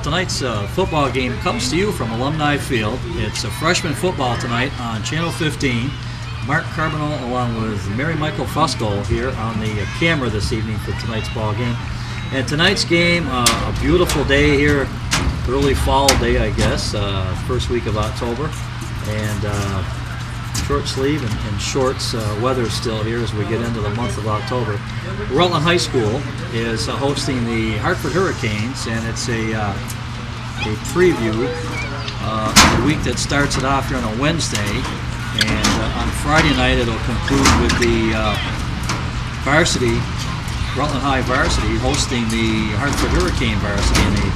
Tonight's football game comes to you from Alumni Field. It's a freshman football tonight on Channel 15. Mark Carboneau along with Mary Michael Fusco here on the camera this evening for tonight's ball game. And tonight's game, a beautiful day here, early fall day I guess, first week of October. And short sleeve and shorts weather still here as we get into the month of October. Rutland High School is hosting the Hartford Hurricanes, and it's a preview of the week that starts it off here on a Wednesday. And on Friday night it'll conclude with the varsity, Rutland High varsity, hosting the Hartford Hurricane varsity in a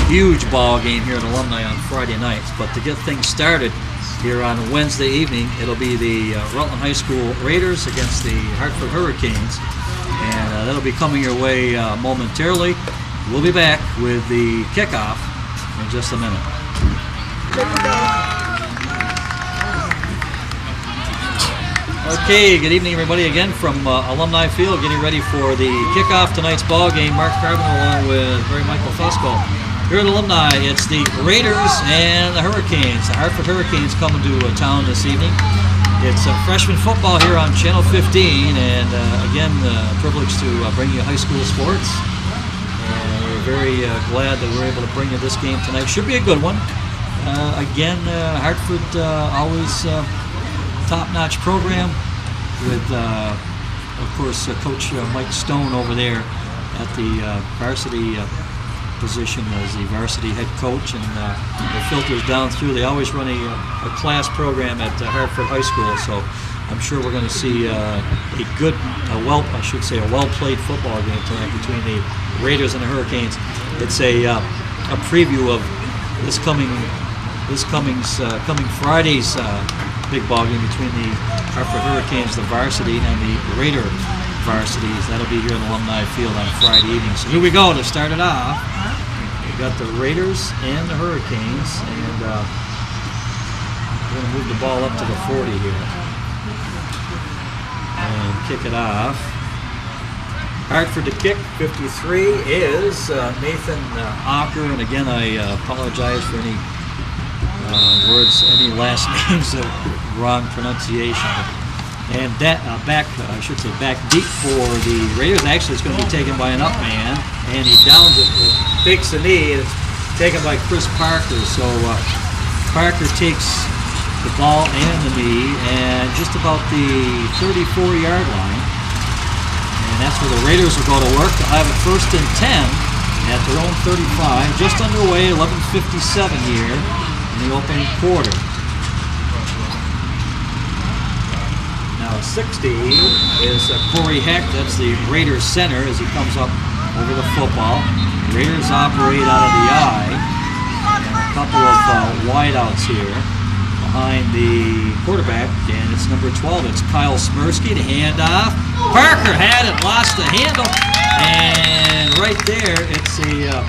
huge ball game here at Alumni on Friday nights. But to get things started here on Wednesday evening, it'll be the Rutland High School Raiders against the Hartford Hurricanes, and that'll be coming your way momentarily. We'll be back with the kickoff in just a minute. Okay, good evening everybody again from Alumni Field, getting ready for the kickoff tonight's ball game. Mark Carboneau along with Mary Michael Fusco. Here at Alumni, it's the Raiders and the Hurricanes. The Hartford Hurricanes coming to town this evening. It's freshman football here on Channel 15, and again, privileged to bring you high school sports. And we're very glad that we're able to bring you this game tonight. Should be a good one. Again, Hartford always top-notch program with, of course, Coach Mike Stone over there at the varsity position as the varsity head coach, and it filters down through. They always run a class program at Hartford High School, so I'm sure we're going to see a well-played football game tonight between the Raiders and the Hurricanes. It's a preview of this coming Friday's big ball game between the Hartford Hurricanes, the varsity, and the Raider varsities. That'll be here at Alumni Field on Friday evening. So here we go to start it off. We got the Raiders and the Hurricanes, and we're going to move the ball up to the 40 here and kick it off. Hartford to kick, 53 is Nathan Ocker, and again I apologize for any last names of wrong pronunciation. And back deep for the Raiders. Actually, it's going to be taken by an up man, and he downs it, fakes the knee, and it's taken by Chris Parker. So Parker takes the ball and the knee, and just about the 34-yard line. And that's where the Raiders will go to work. They'll have it 1st and 10 at their own 35. Just underway, 11:57 here in the opening quarter. 60 is Corey Heck. That's the Raiders center as he comes up over the football. Raiders operate out of the eye. And a couple of wideouts here behind the quarterback, and it's number 12. It's Kyle Smirsky. The handoff. Parker had it, lost the handle, and right there it's a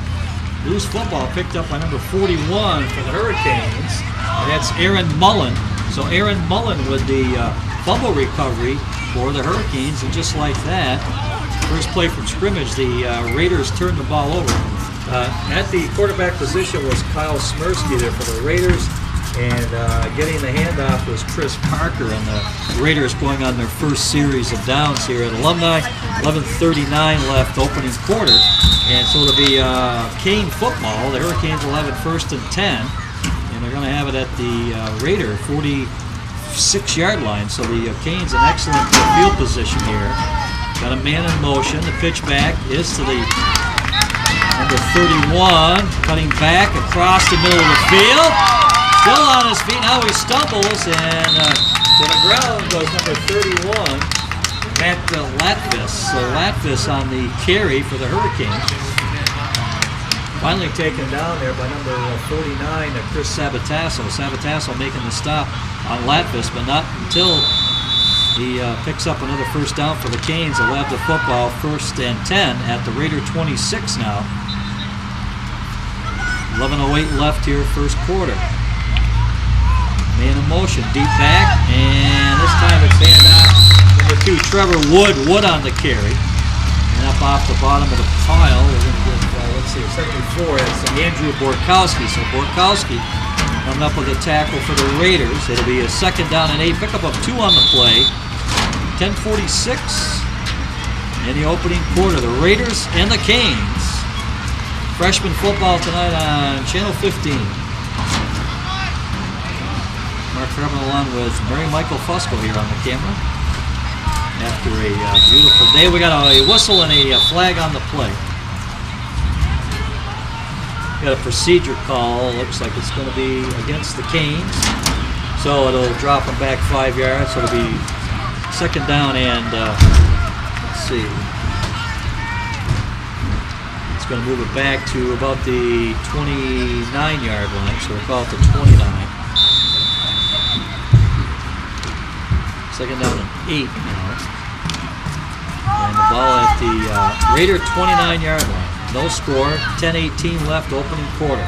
loose football picked up by number 41 for the Hurricanes. That's Aaron Mullen. So Aaron Mullen with the fumble recovery for the Hurricanes, and just like that, first play from scrimmage, the Raiders turned the ball over. At the quarterback position was Kyle Smirsky there for the Raiders, and getting the handoff was Chris Parker, and the Raiders going on their first series of downs here at Alumni. 11:39 left opening quarter, and so it'll be Cane football. The Hurricanes will have it 1st and 10, and they're going to have it at the Raider 46-yard line. So the Canes in excellent field position here. Got a man in motion. The pitch back is to the number 31, cutting back across the middle of the field. Still on his feet. Now he stumbles, and to the ground goes number 31, Matt Latvis. So Latvis on the carry for the Hurricanes. Finally taken down there by number 49, Chris Sabatasso. Sabatasso making the stop on Latvis, but not until he picks up another first down for the Canes. They'll have the football 1st and 10 at the Raider 26 now. 11:08 left here, first quarter. Man in motion, deep back, and this time it's handoff. Number 2, Trevor Wood on the carry. And up off the bottom of the pile, we're going to give let's see, 74. It's Andrew Borkowski. So Borkowski coming up with a tackle for the Raiders. It'll be a 2nd down and 8. Pickup of 2 on the play. 10:46 in the opening quarter. The Raiders and the Canes. Freshman football tonight on Channel 15. Mark Carboneau along with Mary Michael Fusco here on the camera. After a beautiful day, we got a whistle and a flag on the play. Got a procedure call. Looks like it's going to be against the Canes. So it'll drop them back 5 yards. So it'll be 2nd down and, let's see. It's going to move it back to about the 29-yard line. So we'll call it the 29. 2nd down and 8 now. And the ball at the Raider 29-yard line. No score, 10:18 left, opening quarter.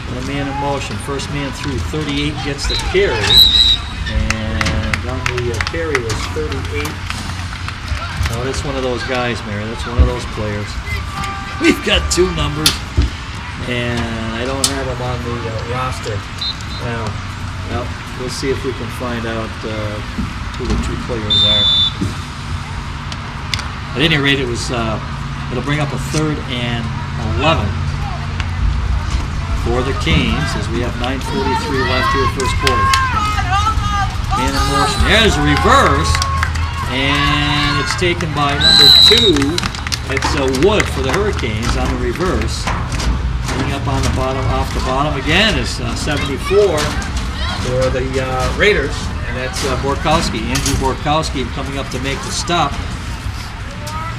And a man in motion. First man through, 38 gets the carry. And on the carry was 38. Oh, that's one of those guys, Mary. That's one of those players. We've got 2 numbers, and I don't have them on the roster. Well, we'll see if we can find out who the 2 players are. At any rate, it was. It'll bring up a 3rd and 11 for the Canes as we have 9:43 left here, first quarter. Man in motion. There's a reverse, and it's taken by number 2. It's Wood for the Hurricanes on the reverse. Getting up on the bottom, off the bottom again is 74 for the Raiders, and that's Borkowski. Andrew Borkowski coming up to make the stop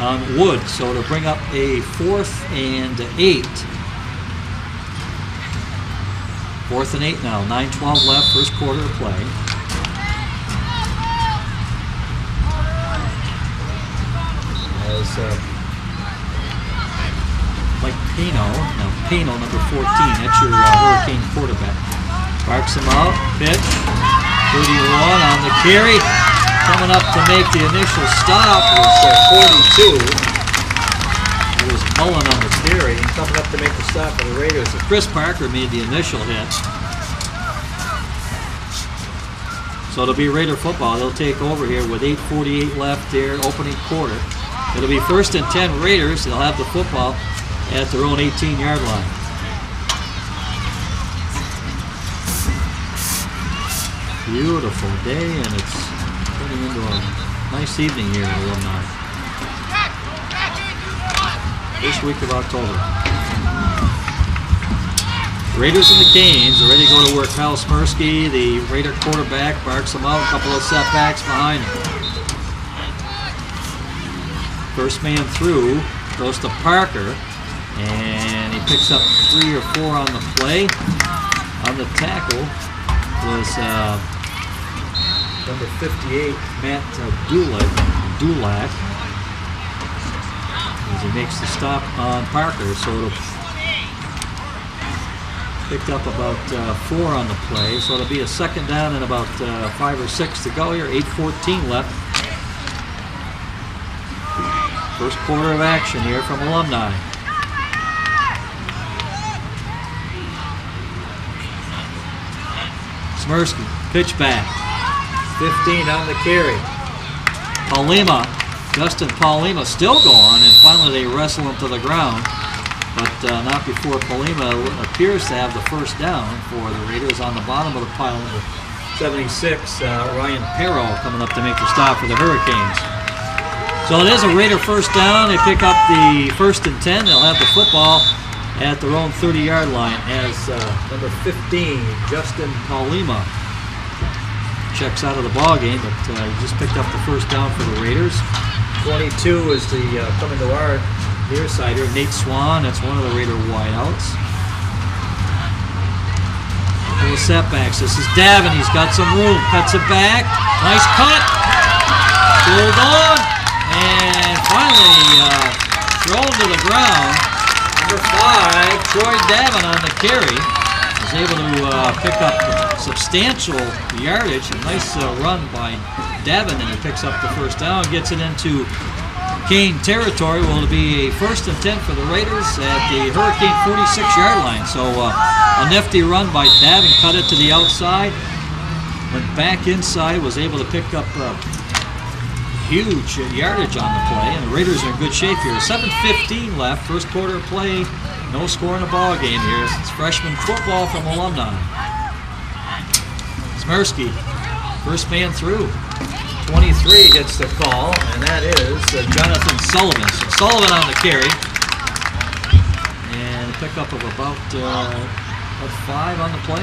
on Wood. So it'll bring up a 4th and 8. 4th and 8 now. 9:12 left, first quarter of play. As Mike Pino, number 14, that's your Hurricane quarterback. Barks him out, pitch. 31 on the carry. Coming up to make the initial stop was 42. It was Mullen on the carry. And coming up to make the stop for the Raiders. Chris Parker made the initial hit. So it'll be Raider football. They'll take over here with 8:48 left there, opening quarter. It'll be 1st and 10 Raiders. They'll have the football at their own 18-yard line. Beautiful day, and it's turning into a nice evening here in Alumni. This week of October. Raiders and the Canes are ready to go to work. Kyle Smirsky, the Raider quarterback, barks them out. A couple of setbacks behind him. First man through goes to Parker, and he picks up 3 or 4 on the play. On the tackle was number 58, Matt Dulac, as he makes the stop on Parker. So it'll picked up about 4 on the play. So it'll be a 2nd down and about 5 or 6 to go here. 8:14 left. First quarter of action here from Alumni. Smirsky, pitch back. 15 on the carry. Justin Paulima still going, and finally they wrestle him to the ground. But not before Paulima appears to have the first down for the Raiders. On the bottom of the pile, number 76, Ryan Perro coming up to make the stop for the Hurricanes. So it is a Raider first down. They pick up the 1st and 10. They'll have the football at their own 30-yard line as number 15, Justin Paulima, checks out of the ball game, but he just picked up the first down for the Raiders. 22 is the coming to our near side here, Nate Swan. That's one of the Raider wideouts. Couple of setbacks. This is Davin. He's got some room. Cuts it back. Nice cut. Hold on. And finally thrown to the ground. Number 5, Troy Davin on the carry. Was able to pick up substantial yardage. A nice run by Davin, and he picks up the first down. Gets it into Hurricane territory. Will be a 1st and 10 for the Raiders at the Hurricane 46-yard line. So a nifty run by Davin, cut it to the outside, went back inside, was able to pick up huge yardage on the play, and the Raiders are in good shape here. 7:15 left, first quarter of play. No score in the ball game here. It's freshman football from Alumni. Smirsky, first man through. 23 gets the call, and that is Jonathan Sullivan. So Sullivan on the carry, and a pickup of about 5 on the play.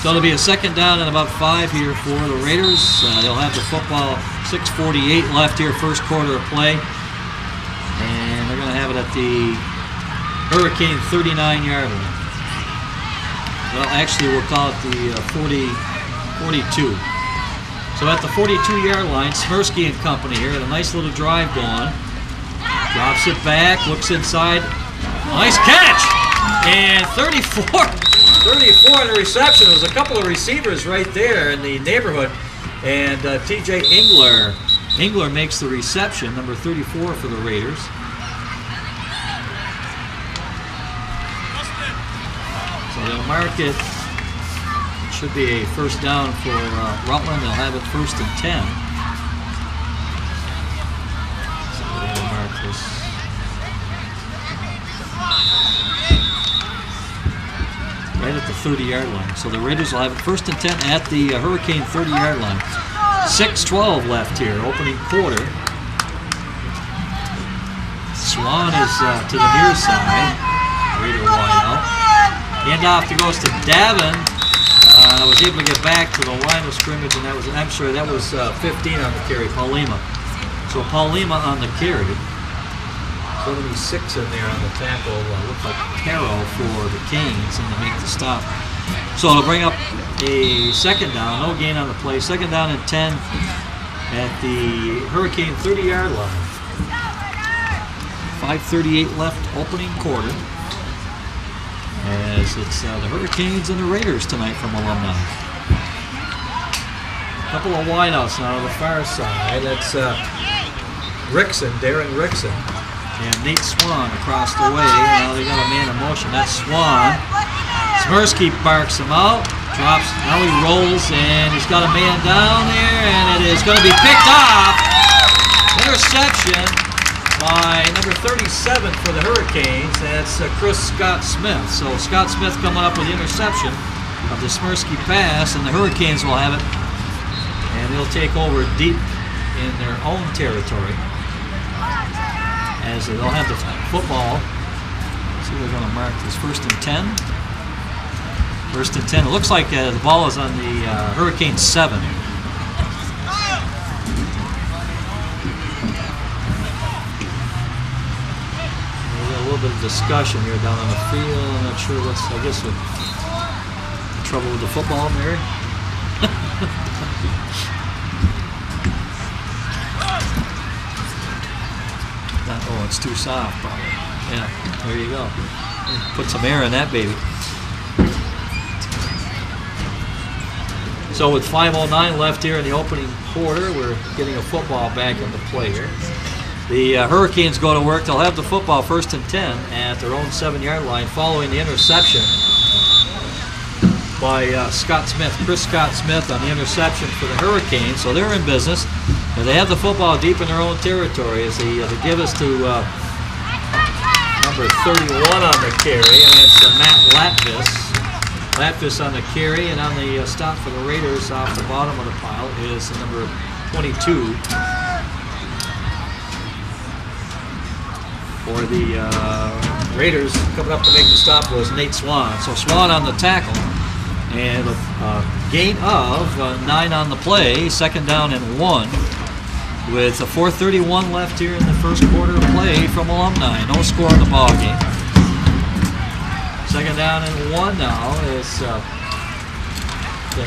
So it'll be a 2nd down and about 5 here for the Raiders. They'll have the football. 6:48 left here, first quarter of play, and they're going to have it at the Hurricane 39-yard line. Well, actually, we'll call it the 42. So at the 42-yard line, Smirsky and company here. A nice little drive going. Drops it back, looks inside. Nice catch! And 34 in the reception. There's a couple of receivers right there in the neighborhood. And TJ Engler makes the reception, number 34 for the Raiders. So they'll mark it. Should be a 1st down for Rutland. They'll have it 1st and 10. So they'll mark this. Right at the 30-yard line. So the Raiders will have it 1st and 10 at the Hurricane 30-yard line. 6:12 left here, opening quarter. Swan is to the near side. Raider wide out. Handoff goes to Davin. Was able to get back to the line of scrimmage, and that was, I'm sorry, that was 15 on the carry, Paulima. So Paulima on the carry. 76 in there on the tackle. Looks like Caro for the Canes, and to make the stop. So it'll bring up a 2nd down, no gain on the play. 2nd down and 10 at the Hurricane 30-yard line. 5:38 left, opening quarter. As it's the Hurricanes and the Raiders tonight from Alumni. A couple of wideouts now on the far side. That's Darren Rickson, and Nate Swan across the way. Now they got a man in motion. That's Swan. Smirsky barks him out. Drops. Now he rolls, and he's got a man down there, and it is going to be picked off. Interception by number 37 for the Hurricanes. That's Chris Scott Smith. So Scott Smith coming up with the interception of the Smirsky pass, and the Hurricanes will have it, and they'll take over deep in their own territory as they'll have the football. Let's see, they're going to mark this 1st and 10. 1st and 10. It looks like the ball is on the Hurricane 7. A little bit of discussion here down on the field. I'm not sure what's, I guess, the trouble with the football, Mary. Oh, it's too soft, probably. Yeah, there you go. Put some air in that baby. So with 5:09 left here in the opening quarter, we're getting a football back into play here. The Hurricanes go to work. They'll have the football 1st and 10 at their own 7-yard line following the interception by Scott Smith. Chris Scott Smith on the interception for the Hurricanes. So they're in business. And they have the football deep in their own territory as they give us to number 31 on the carry, and that's Matt Latvis. Latvis on the carry, and on the stop for the Raiders off the bottom of the pile is the number 22. For the Raiders, coming up to make the stop was Nate Swan. So Swan on the tackle, and a gain of 9 on the play, 2nd down and 1. With a 4:31 left here in the first quarter of play from Alumni. No score in the ball game. 2nd down and 1 now is the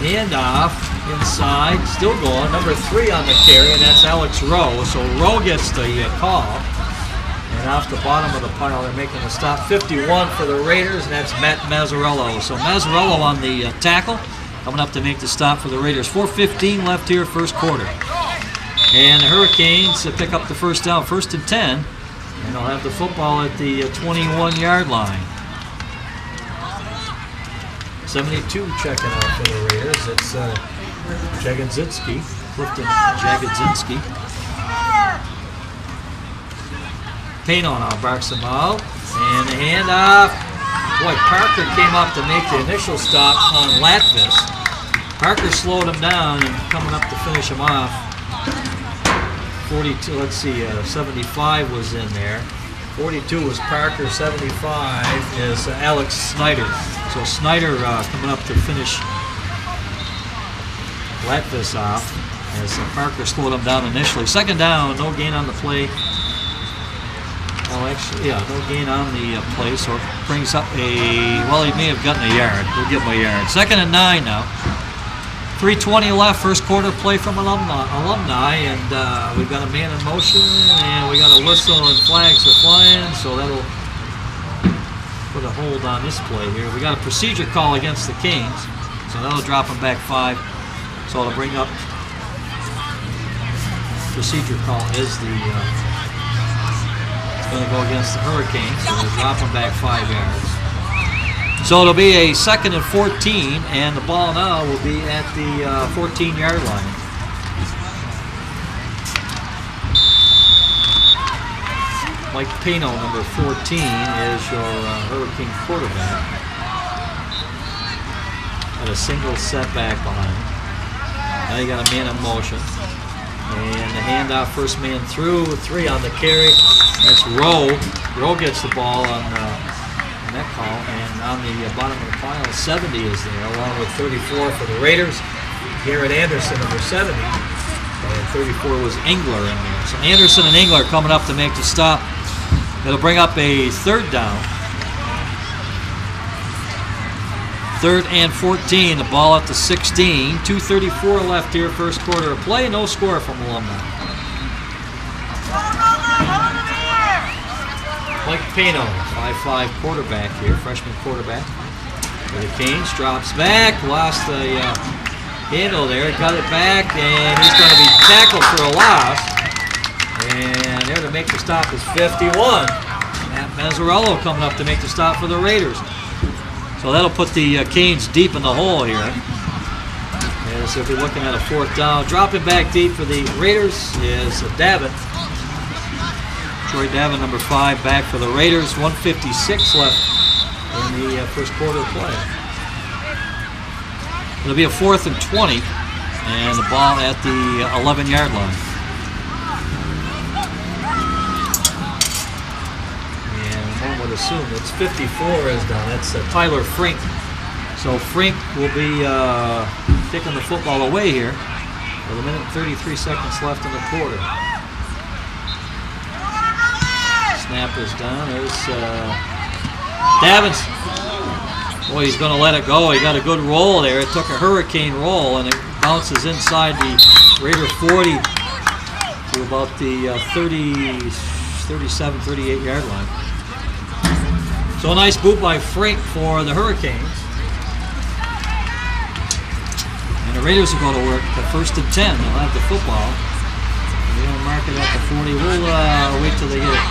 handoff inside, still going. Number 3 on the carry, and that's Alex Rowe. So Rowe gets the call. And off the bottom of the pile, they're making a stop. 51 for the Raiders, and that's Matt Mazzarello. So Mazzarello on the tackle, coming up to make the stop for the Raiders. 4:15 left here, first quarter. And the Hurricanes pick up the first down, 1st and 10. And they'll have the football at the 21-yard line. 72 checking out for the Raiders. It's Jagodzinski, Clifton Jagodzinski. Pano now barks him out. And the handoff. Boy, Parker came up to make the initial stop on Latvis. Parker slowed him down and coming up to finish him off. 42, let's see, 75 was in there. 42 was Parker, 75 is Alex Snyder. So Snyder coming up to finish Latvis off as Parker slowed him down initially. 2nd down, no gain on the play. Oh, actually, yeah, no gain on the play, so it brings up well, he may have gotten a yard. We'll give him a yard. 2nd and 9 now. 3:20 left, first quarter play from alumni, and we've got a man in motion, and we got a whistle and flags are flying, so that'll put a hold on this play here. We got a procedure call against the Canes, so that'll drop them back 5. So it'll bring up procedure call is the it's going to go against the Hurricanes, so we'll drop them back 5 yards. So it'll be a 2nd and 14, and the ball now will be at the 14-yard line. Mike Pano, number 14, is your Hurricane quarterback. Got a single setback behind him. Now you got a man in motion. And the handoff, first man through, 3 on the carry. That's Rowe. Rowe gets the ball on that call, and on the bottom of the pile, 70 is there, along with 34 for the Raiders. Garrett Anderson, number 70, and 34 was Engler in there. So Anderson and Engler coming up to make the stop. It'll bring up a 3rd down. 3rd and 14, the ball at the 16. 2:34 left here, first quarter of play. No score from alumni. Mike Pano, 5'5" quarterback here, freshman quarterback for the Canes. Drops back, lost the handle there, got it back, and he's going to be tackled for a loss. And there to make the stop is 51. Matt Mazzarello coming up to make the stop for the Raiders. So that'll put the Canes deep in the hole here. And so if you're looking at a 4th down, dropping back deep for the Raiders is Davin. Troy Davin, number 5, back for the Raiders. 1:56 left in the first quarter of play. It'll be a 4th and 20, and the ball at the 11-yard line. And one would assume it's 54 is done. That's Tyler Frink. So Frink will be taking the football away here with 1 minute and 33 seconds left in the quarter. Snap is done. There's Davins. Boy, he's going to let it go. He got a good roll there. It took a hurricane roll, and it bounces inside the Raider 40 to about the 37, 38-yard line. So a nice boot by Frink for the Hurricanes. And the Raiders will go to work at 1st and 10. They'll have the football. They're going to mark it at the 40. We'll wait till they get it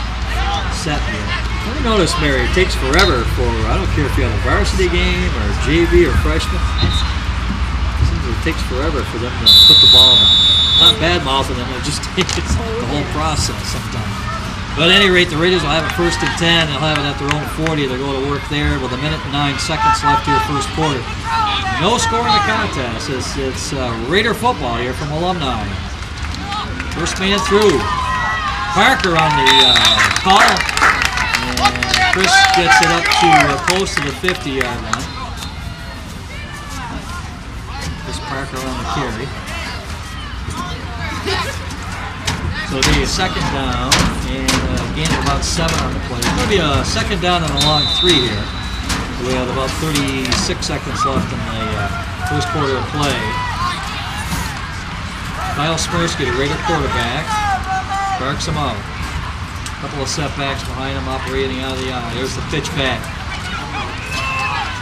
set here. I notice, Mary, it takes forever for, I don't care if you have a varsity game or JV or freshman. It seems like it takes forever for them to put the ball in. Not bad-mouthing them, it just takes the whole process sometimes. But at any rate, the Raiders will have it 1st and 10. They'll have it at their own 40. They'll go to work there with 1 minute and 9 seconds left here, first quarter. No score in the contest. It's Raider football here from alumni. First man through. Parker on the call. And Chris gets it up to close to the 50-yard line. Chris Parker on the carry. So it'll be a 2nd down and gain of about 7 on the play. It's going to be a 2nd down and a long 3 here. We have about 36 seconds left in the first quarter of play. Kyle Smirsky, the Raider quarterback, barks him out. A couple of setbacks behind him, operating out of the eye. There's the pitch back.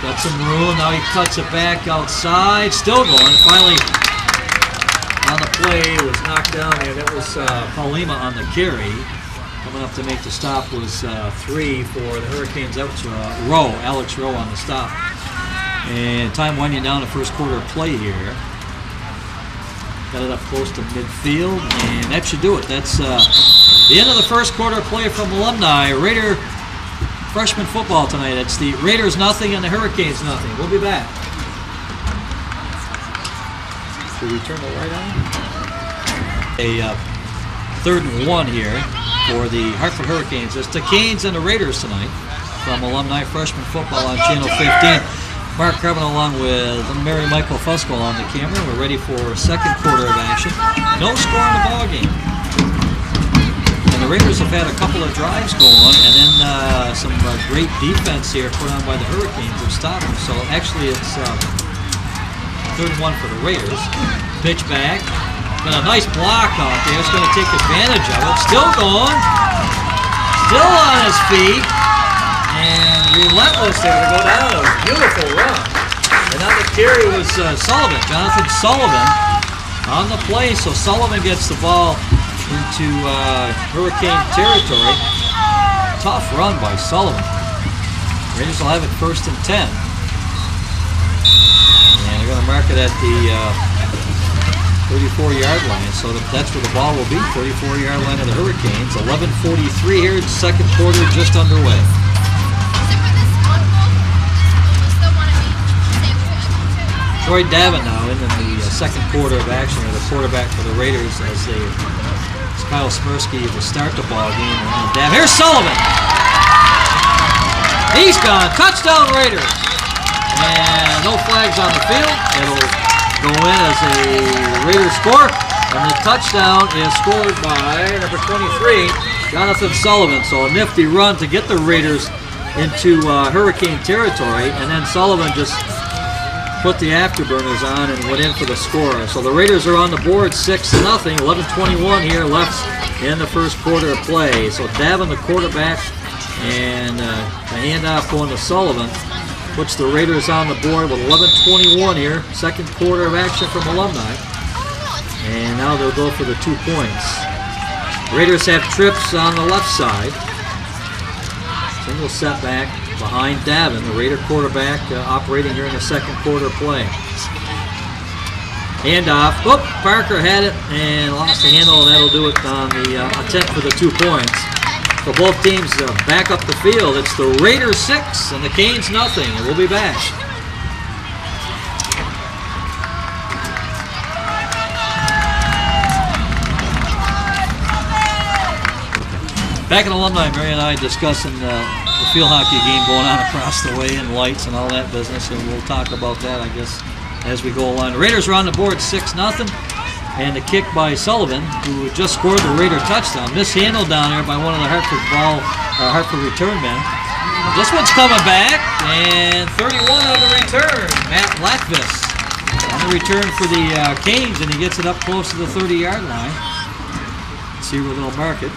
Got some room. Now he cuts it back outside. Still going. Finally on the play was knocked down there. That was Paulima on the carry. Coming up to make the stop was 3 for the Hurricanes. That was Alex Rowe on the stop. And time winding down the first quarter play here. Got it up close to midfield, and that should do it. That's the end of the first quarter play from Alumni. Raider freshman football tonight. It's the Raiders nothing and the Hurricanes nothing. We'll be back. Should we turn the light on? A 3rd and 1 here for the Hartford Hurricanes. It's the Canes and the Raiders tonight from Alumni Freshman Football on Channel 15. Mark Carboneau along with Mary Michael Fusco on the camera. We're ready for second quarter of action. No score in the ball game. And the Raiders have had a couple of drives going, and then some great defense here put on by the Hurricanes have stopped them. So actually it's 3rd and 1 for the Raiders. Pitch back. Got a nice block out there. It's going to take advantage of it. Still going. Still on his feet. And relentless there to go down. A beautiful run. And on the carry was Sullivan, Jonathan Sullivan on the play. So Sullivan gets the ball into Hurricane territory. Tough run by Sullivan. Raiders will have it 1st and 10. And they're going to mark it at the 34-yard line. So that's where the ball will be. 34-yard line of the Hurricanes. 11:43 here. Second quarter just underway. Troy Davin now in the second quarter of action, or the quarterback for the Raiders, as Kyle Smirsky will start the ball game. And here's Sullivan. He's gone. Touchdown Raiders. And no flags on the field. It'll go in as a Raiders score. And the touchdown is scored by number 23, Jonathan Sullivan. So a nifty run to get the Raiders into Hurricane territory. And then Sullivan just put the afterburners on and went in for the score. So the Raiders are on the board 6-0. 11:21 here left in the first quarter of play. So Davin, the quarterback, and the handoff going to Sullivan puts the Raiders on the board with 11:21 here. Second quarter of action from Alumni. And now they'll go for the 2 points. Raiders have trips on the left side. Single setback behind Davin, the Raider quarterback, operating here in the second quarter play. Handoff. Oh, Parker had it and lost the handle, and that'll do it on the attempt for the 2 points. So both teams back up the field. It's the Raiders 6 and the Canes nothing, and we'll be back. Back in Alumni, Mary and I discussing the field hockey game going on across the way and lights and all that business, and we'll talk about that, I guess, as we go along. The Raiders are on the board 6-0, and the kick by Sullivan, who just scored the Raider touchdown. Mishandled down there by one of the Hartford return men. This one's coming back, and 31 on the return. Matt Lackvis on the return for the Canes, and he gets it up close to the 30-yard line. Let's see where they'll mark it.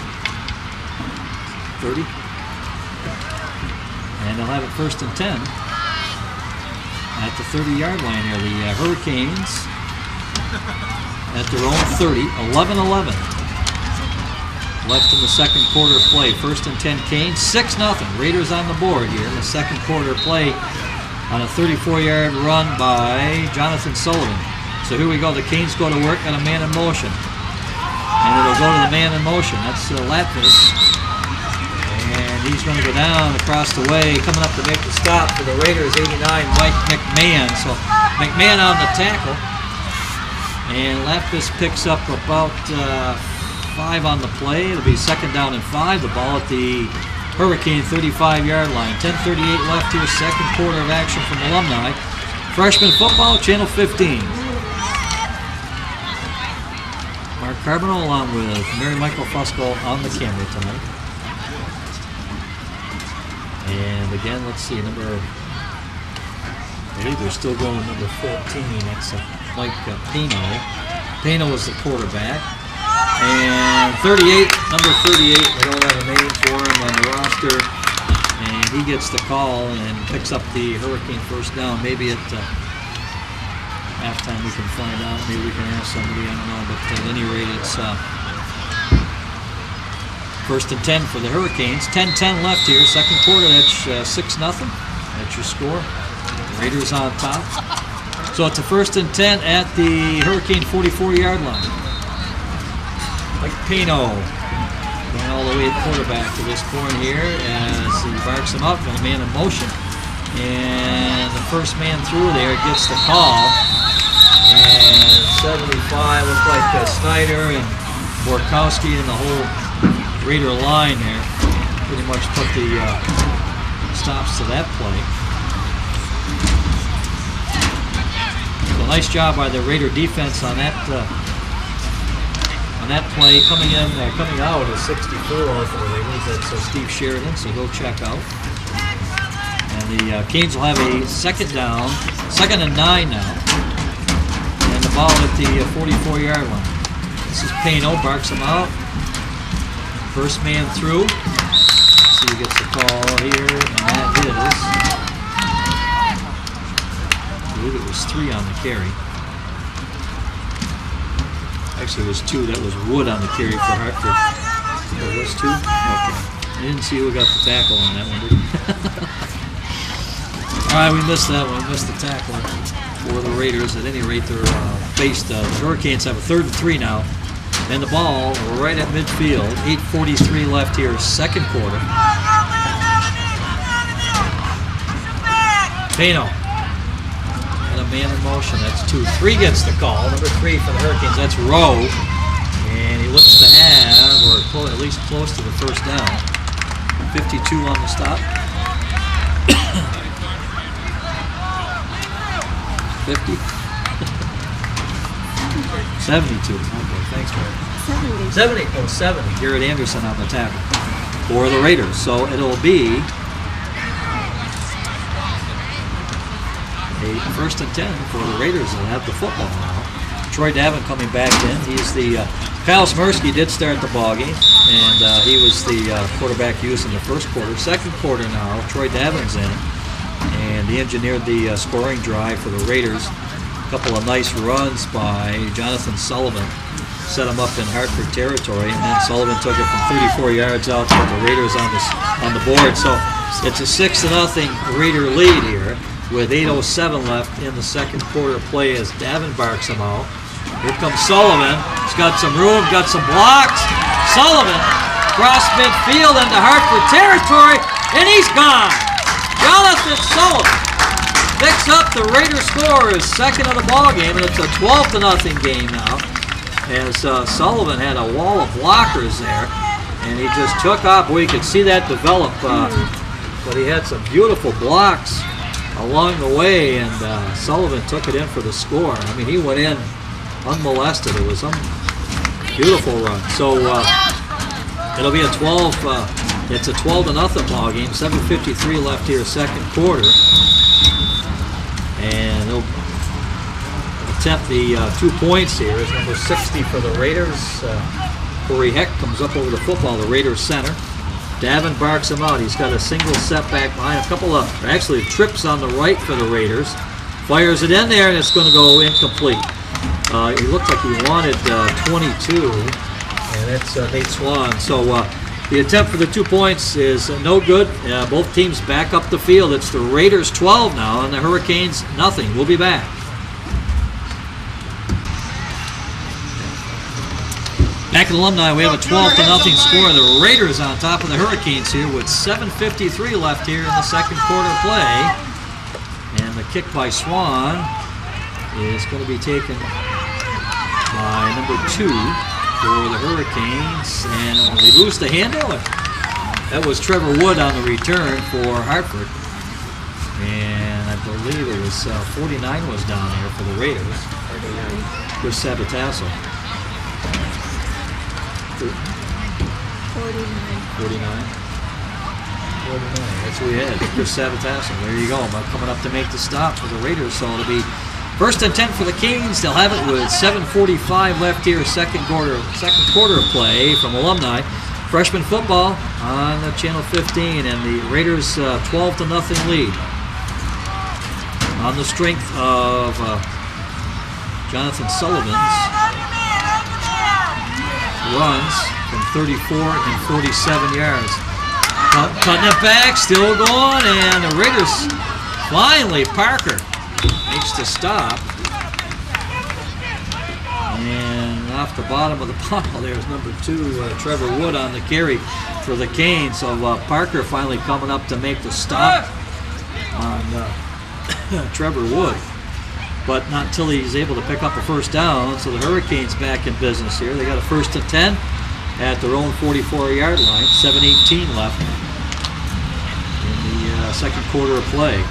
30. And they'll have it 1st and 10 at the 30-yard line here. The Hurricanes at their own 30, 11-11 left in the second quarter play. 1st and 10 Canes, 6-0. Raiders on the board here in the second quarter play on a 34-yard run by Jonathan Sullivan. So here we go. The Canes go to work on a man in motion. And it'll go to the man in motion. That's Latvis. And he's going to go down across the way, coming up to make the stop for the Raiders, 89, Mike McMahon. So McMahon on the tackle. And Lapkus picks up about 5 on the play. It'll be 2nd down and 5. The ball at the Hurricane 35-yard line. 10:38 left here, second quarter of action from Alumni. Freshman football, Channel 15. Mark Carboneau along with Mary Michael Fusco on the camera tonight. And again, let's see, I believe they're still going with number 14. That's Mike Pino. Pino was the quarterback. And 38, number 38, we don't have a name for him on the roster. And he gets the call and picks up the Hurricane 1st down. Maybe it halftime we can find out. Maybe we can ask somebody, I don't know. But at any rate, it's 1st and 10 for the Hurricanes. 10-10 left here. Second quarter, that's 6-0. That's your score. Raiders on top. So it's a 1st and 10 at the Hurricane 44-yard line. Carboneau going all the way at quarterback to this point here as he barks him up, going to man in motion. And the first man through there gets the call. And 75 looks like Snyder and Borkowski and the whole Raider line there pretty much put the stops to that play. So nice job by the Raider defense on that play. Coming out is 64 for the Raiders. That's Steve Sheridan, so he'll check out. And the Canes will have a second down, 2nd and 9 now, and the ball at the 44-yard line. This is Carboneau, barks him out. First man through. Let's see who gets the call here, and that is, I believe it was 3 on the carry. Actually, it was 2. That was Wood on the carry for Hartford. It was 2? Okay. I didn't see who got the tackle on that one, did you? All right, we missed that one. We missed the tackle for the Raiders. At any rate, they're faced. The Hurricanes have a 3rd and 3 now. And the ball right at midfield. 8:43 left here, second quarter. Carboneau. And a man in motion. That's 2. 3 gets the call. Number 3 for the Hurricanes. That's Rowe. And he looks to have, or at least close to the first down. 52 on the stop. 50. 72. Okay, thanks, Mary. 70. Oh, 70. Garrett Anderson on the tackle for the Raiders. So it'll be a 1st and 10 for the Raiders. They'll have the football now. Troy Davin coming back in. He's the Kyle Smirsky did start the ball game, and he was the quarterback used in the first quarter. Second quarter now, Troy Davin's in, and he engineered the scoring drive for the Raiders. A couple of nice runs by Jonathan Sullivan, set him up in Hartford territory, and then Sullivan took it from 34 yards out to the Raiders on the board. So it's a 6-0 Raider lead here with 8:07 left in the second quarter play as Davin barks him out. Here comes Sullivan. He's got some room, got some blocks. Sullivan cross midfield into Hartford territory, and he's gone. Jonathan Sullivan picks up the Raider score, his second of the ball game, and it's a 12-0 game now. As Sullivan had a wall of blockers there, and he just took off. Boy, you could see that develop, but he had some beautiful blocks along the way, and Sullivan took it in for the score. I mean, he went in unmolested. It was a beautiful run. So it'll be a 12. It's a 12-0 ball game. 7:53 left here, second quarter, and they'll attempt the 2 points here. Is number 60 for the Raiders. Corey Heck comes up over the football. The Raiders center. Davin barks him out. He's got a single setback behind, a couple of actually trips on the right for the Raiders. Fires it in there, and it's going to go incomplete. He looked like he wanted 22, and that's Nate Swan. So the attempt for the 2 points is no good. Both teams back up the field. It's the Raiders 12 now, and the Hurricanes nothing. We'll be back. Back at Alumni, we have a 12-0 score. The Raiders on top of the Hurricanes here with 7:53 left here in the second quarter play. And the kick by Swan is going to be taken by number 2 for the Hurricanes. And they lose the handle. That was Trevor Wood on the return for Hartford. And I believe it was 49 was down there for the Raiders. Chris Sabatasso. 49. That's what we had. Chris Sabatasso. There you go. Coming up to make the stop for the Raiders. So it'll be 1st and 10 for the Canes. They'll have it with 7:45 left here. Second quarter play from Alumni. Freshman football on Channel 15, and the Raiders 12-0 lead. On the strength of Jonathan Sullivan's runs from 34 and 47 yards. Cutting it back, still going, and the Raiders finally, Parker makes the stop. And off the bottom of the pile, there's number 2, Trevor Wood on the carry for the Canes. So Parker finally coming up to make the stop on Trevor Wood. But not until he's able to pick up a first down. So the Hurricanes back in business here. They got a 1st and 10 at their own 44-yard line. 7:18 left in the second quarter of play.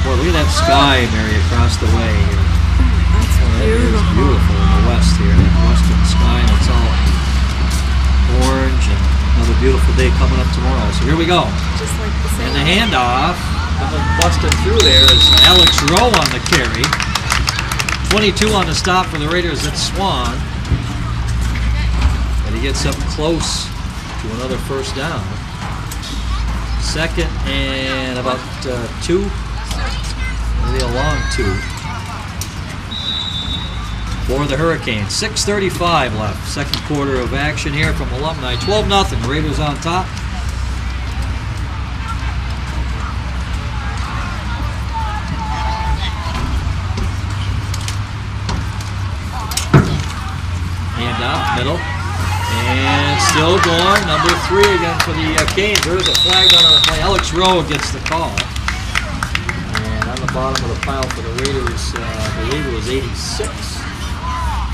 Boy, look at that sky, Mary, across the way here. That's beautiful. It's beautiful in the west here, that western sky, and it's all orange, and another beautiful day coming up tomorrow. So here we go. Just like the same. And the handoff, coming busting through there is Alex Rowe on the carry. 22 on the stop for the Raiders at Swan. And he gets up close to another first down. 2nd and about 2. Maybe a long 2 for the Hurricanes. 6:35 left. Second quarter of action here from Alumni. 12-0. Raiders on top. Hand out, middle. And still going. Number 3 again for the Canes. There's a flag on the play. Alex Rowe gets the call. Bottom of the pile for the Raiders, I believe it was 86.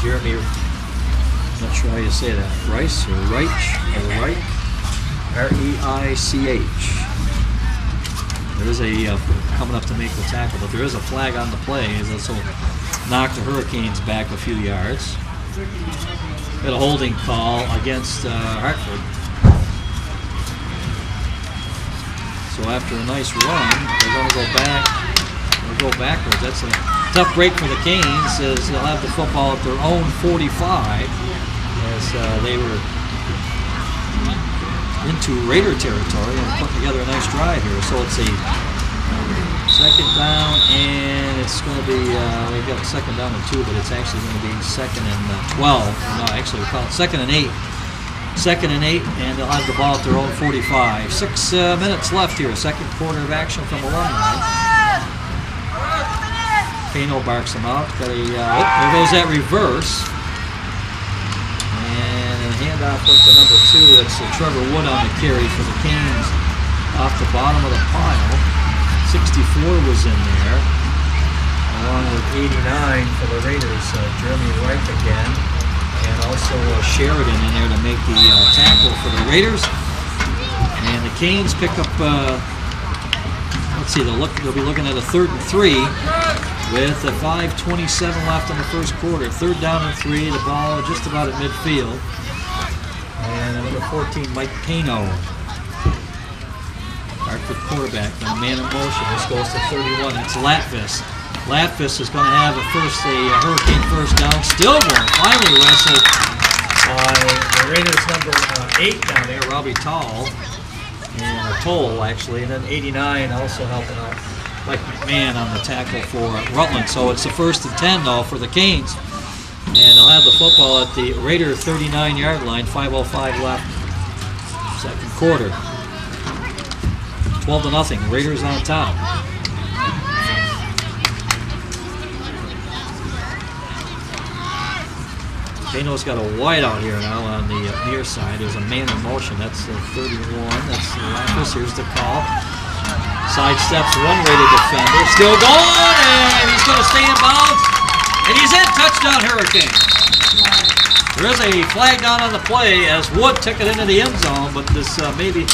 Jeremy, I'm not sure how you say that. Rice or Reich or Reich? R-E-I-C-H. There is a coming up to make the tackle, but there is a flag on the play. This will knock the Hurricanes back a few yards. Got a holding call against Hartford. So after a nice run, they're going to go back. Go backwards. That's a tough break for the Canes, as they'll have the football at their own 45 as they were into Raider territory and putting together a nice drive here. So it's a 2nd down, and it's going to be, we've got 2nd down and 2, but it's actually going to be 2nd and 12. No, actually we'll call it 2nd and 8. 2nd and 8, and they'll have the ball at their own 45. 6 minutes left here. Second quarter of action from Alumni. Carboneau barks him out. Got a, there goes that reverse. And a handoff with the number 2. It's Trevor Wood on the carry for the Canes off the bottom of the pile. 64 was in there, along with 89 for the Raiders. Jeremy Wright again, and also Sheridan in there to make the tackle for the Raiders. And the Canes pick up, let's see, they'll be looking at a 3rd and 3. With 5:27 left in the first quarter. 3rd down and 3. The ball just about at midfield. And number 14, Mike Carboneau. Hartford quarterback, and man in motion. This goes to 31. It's Latvis. Latvis is going to have a Hurricane first down. Still going. Finally wrestled by the Raiders number 8 down there, Robbie Toll. And Toll, actually. And then 89 also helping out. Mike McMahon on the tackle for Rutland. So it's the 1st and 10 though for the Canes. And they'll have the football at the Raider 39-yard line. 5:05 left. Second quarter. 12-0. Raiders on top. Carboneau's got a wide out here now on the near side. There's a man in motion. That's 31. That's the Lapis. Here's the call. Sidesteps one Raider defender. Still going, and he's going to stay in bounds. And he's in. Touchdown, Hurricane. There is a flag down on the play as Wood took it into the end zone, but this maybe,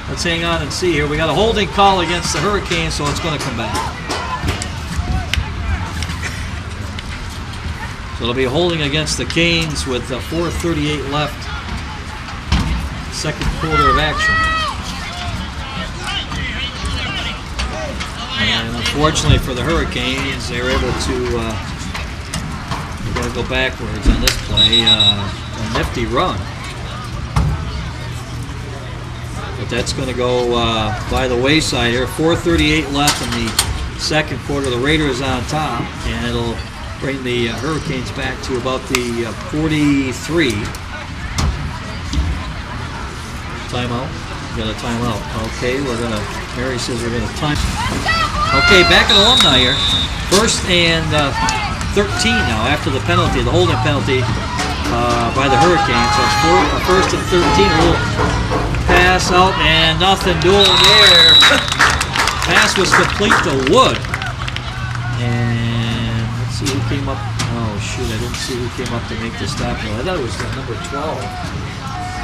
let's hang on and see here. We got a holding call against the Hurricane, so it's going to come back. So it'll be a holding against the Canes with 4:38 left. Second quarter of action. And unfortunately for the Hurricanes, they were able to they're going to go backwards on this play. A nifty run. But that's going to go by the wayside here. 4:38 left in the second quarter. The Raiders on top, and it'll bring the Hurricanes back to about the 43. Timeout. Got a timeout. Okay, Mary says we're gonna time. Okay, back at Alumni here. First and 13 now after the penalty, the holding penalty by the Hurricanes. So it's first and 13. A little pass out and nothing doing there. Pass was complete to Wood. And let's see who came up. Oh shoot, I didn't see who came up to make the stop. No, I thought it was number 12.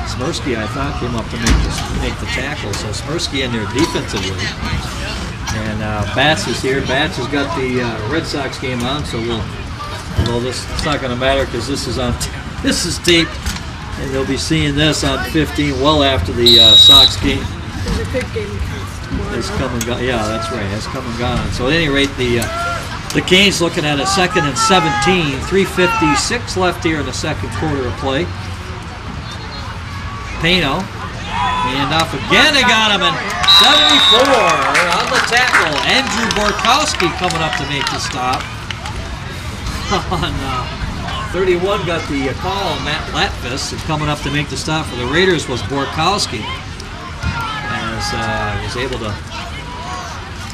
Smirsky, I thought, came up to make the tackle. So Smirsky in there defensively. And Batts is here. Batts has got the Red Sox game on, so although it's not going to matter because this is tape, and they'll be seeing this on 15 well after the Sox game. There's a big game tomorrow. It's come and gone. Yeah, that's right. It's come and gone. So at any rate, the Canes looking at a second and 17. 3:56 left here in the second quarter of play. Pano, and off again. They got him in 74 on the tackle. Andrew Borkowski coming up to make the stop. On 31 got the call. Matt Latvis coming up to make the stop for the Raiders was Borkowski. As was able to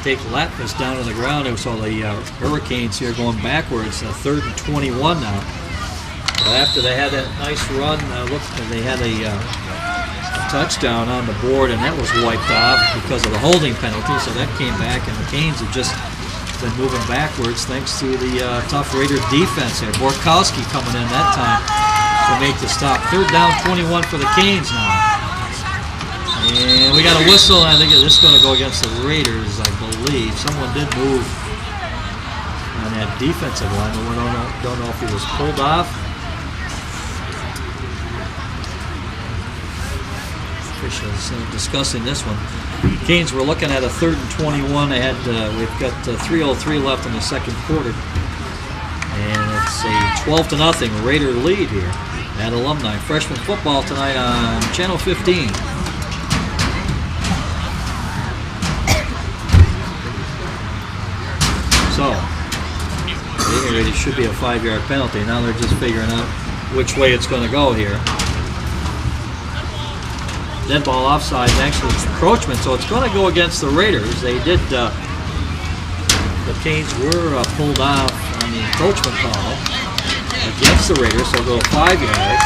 take Latvis down to the ground. And so the Hurricanes here going backwards. Third and 21 now. But after they had that nice run, they had a touchdown on the board, and that was wiped off because of the holding penalty. So that came back, and the Canes have just been moving backwards thanks to the tough Raider defense here. Borkowski coming in that time to make the stop. Third down, 21 for the Canes now. And we got a whistle, and I think this is going to go against the Raiders, I believe. Someone did move on that defensive line, but we don't know if he was pulled off. Officials discussing this one. Canes were looking at a third and 21. We've got 3:03 left in the second quarter, and it's a 12-0 Raider lead here at Alumni. Freshman football tonight on Channel 15. So, it should be a 5-yard penalty. Now they're just figuring out which way it's going to go here. Dead ball offside, actually it's encroachment, so it's going to go against the Raiders. They did, the Canes were pulled off on the encroachment call against the Raiders, so they'll go 5 yards.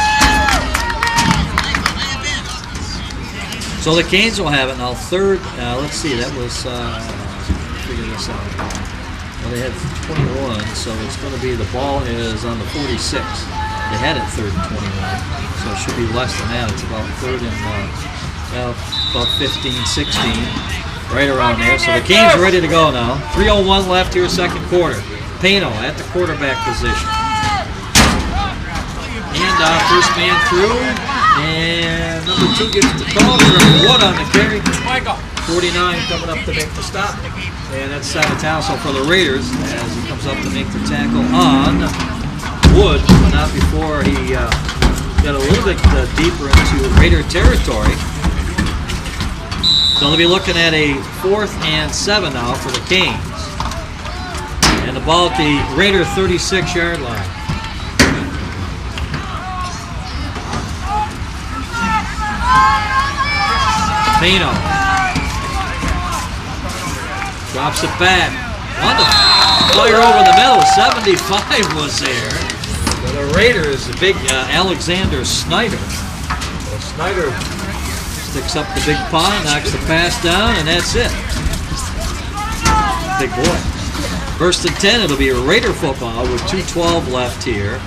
So the Canes will have it now. Third, let's see, that was, figure this out. Well, they had 21, so it's going to be, the ball is on the 46. They had it third and 21, so it should be less than that. It's about third and about 15, 16, right around there. So the Canes are ready to go now. 3:01 left here, second quarter. Pano at the quarterback position. And first man through, and number 2 gets the call for Wood on the carry. 49 coming up to make the stop, and that's Savatasso for the Raiders as he comes up to make the tackle on Wood, but not before he got a little bit deeper into Raider territory. So they'll be looking at a 4th and 7 now for the Canes. And the ball at the Raider 36-yard line. Pano drops it back. On the fire over the middle. 75 was there. The Raiders, the big Alexander Snyder. So Snyder sticks up the big paw, knocks the pass down, and that's it. Big boy. First and 10, it'll be a Raider football with 2:12 left here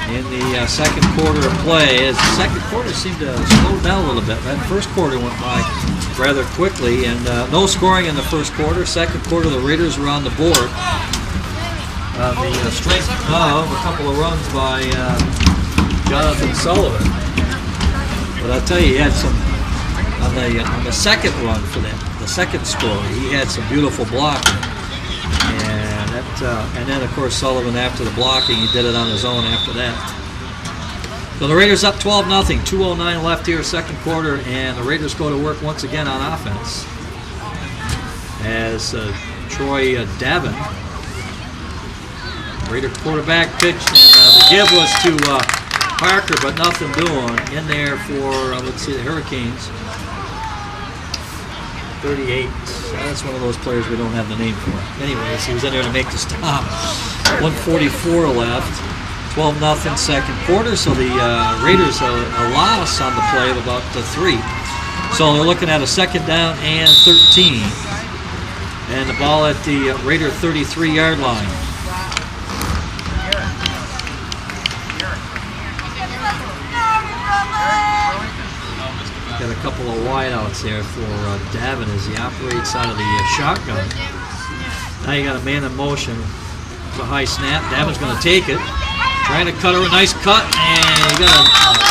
in the second quarter of play. As the second quarter seemed to slow down a little bit. That first quarter went by rather quickly, and no scoring in the first quarter. Second quarter, the Raiders were on the board. The strength of a couple of runs by Jonathan Sullivan. But I'll tell you, he had some on the second run for the second score. He had some beautiful blocking, and then of course Sullivan after the blocking, he did it on his own after that. So the Raiders up 12-0. 2:09 left here, second quarter, and the Raiders go to work once again on offense. As Troy Davin. Raider quarterback pitched, and the give was to Parker, but nothing doing. In there for, let's see, the Hurricanes. 38. That's one of those players we don't have the name for. Anyways, he was in there to make the stop. 1:44 left. 12-0 second quarter, so the Raiders a loss on the play of about 3. So they're looking at a second down and 13. And the ball at the Raider 33-yard line. Got a couple of wideouts there for Davin as he operates out of the shotgun. Now you got a man in motion. It's a high snap. Davin's going to take it. Trying to cut a nice cut, and he got a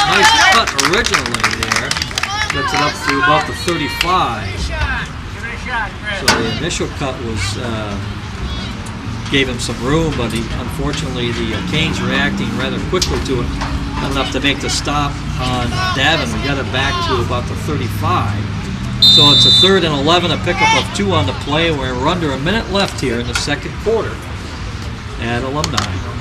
nice cut originally there. Gets it up to about the 35. So the initial cut was gave him some room, but unfortunately the Canes reacting rather quickly to it. Not enough to make the stop on Davin. We got it back to about the 35. So it's a 3rd and 11, a pickup of 2 on the play. We're under a minute left here in the second quarter at Alumni.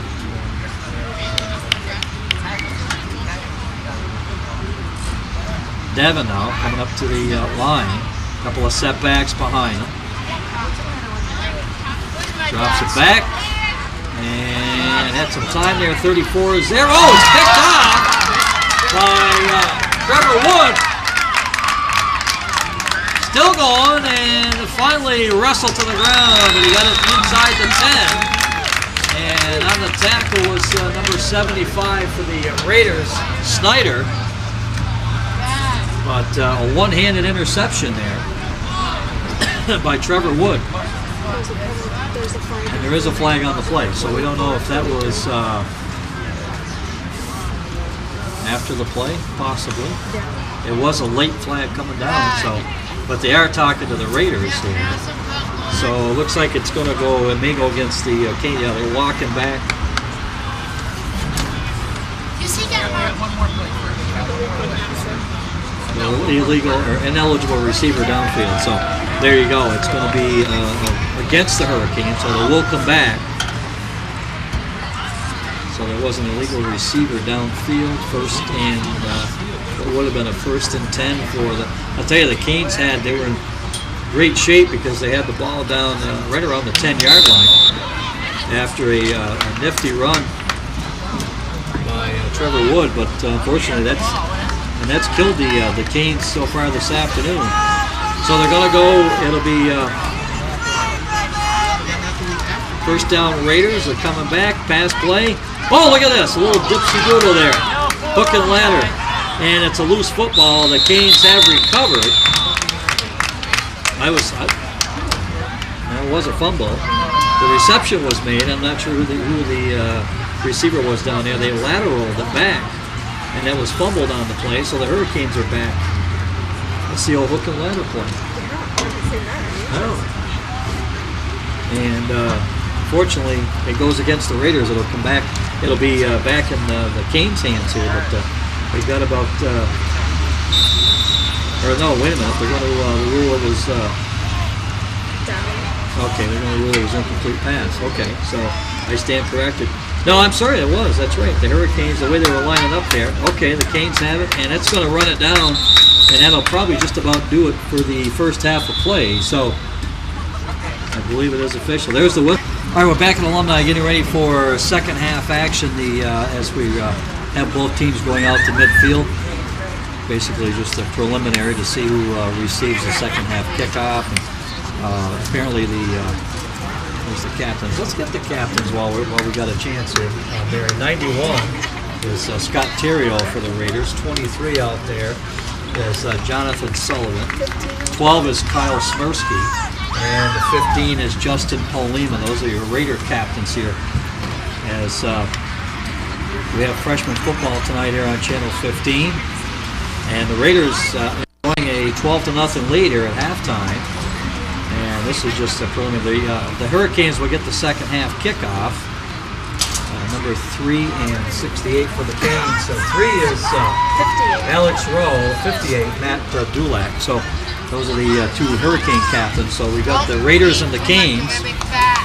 Davin now coming up to the line. A couple of setbacks behind him. Drops it back. And had some time there. 34 is there. Oh, it's picked off by Trevor Wood. Still going, and finally wrestled to the ground, but he got it inside the 10. And on the tackle was number 75 for the Raiders, Snyder. But a one-handed interception there by Trevor Wood. And there is a flag on the play, so we don't know if that was after the play, possibly. It was a late flag coming down, so, but they are talking to the Raiders here. So it looks like it's going to go, it may go against the Canes. Yeah, they're walking back. Illegal or ineligible receiver downfield. So there you go. It's going to be against the Hurricanes, so they will come back. So there was an illegal receiver downfield, first and it would have been a 1st and 10 for the. I'll tell you, the Canes they were in great shape because they had the ball down right around the 10-yard line after a nifty run by Trevor Wood, but unfortunately that's killed the Canes so far this afternoon. So they're going to go, it'll be first down Raiders. They're coming back, pass play. Oh, look at this, a little dipsy-doodle there. Hook and ladder. And it's a loose football the Canes have recovered. It was a fumble. The reception was made. I'm not sure who the receiver was down there. They lateraled it back. And that was fumbled on the play, so the Hurricanes are back. Let's see old hook and ladder play. Oh. And fortunately, it goes against the Raiders. It'll come back. It'll be back in the Canes' hands here, but they've got about, or no, wait a minute. They're going to rule it was, okay, they're going to rule it was incomplete pass. Okay, so I stand corrected. No, I'm sorry, it was. That's right. The Hurricanes, the way they were lining up there. Okay, the Canes have it, and it's going to run it down, and that'll probably just about do it for the first half of play. So I believe it is official. There's the whip. All right, we're back at Alumni getting ready for second half action. As we have both teams going out to midfield. Basically just a preliminary to see who receives the second half kickoff. And, apparently there's the captains. Let's get the captains while we got a chance here. There, 91 is Scott Theriault for the Raiders. 23 out there is Jonathan Sullivan. 12 is Kyle Smirsky. And the 15 is Justin Polima. Those are your Raider captains here. As we have freshman football tonight here on Channel 15. And the Raiders going a 12-0 lead here at halftime. And this is just a preliminary. The Hurricanes will get the second half kickoff. Number 3 and 68 for the Canes. So 3 is Alex Rowe, 58 Matt Dulac. So Those are the two Hurricane captains. So we got the Raiders and the Canes.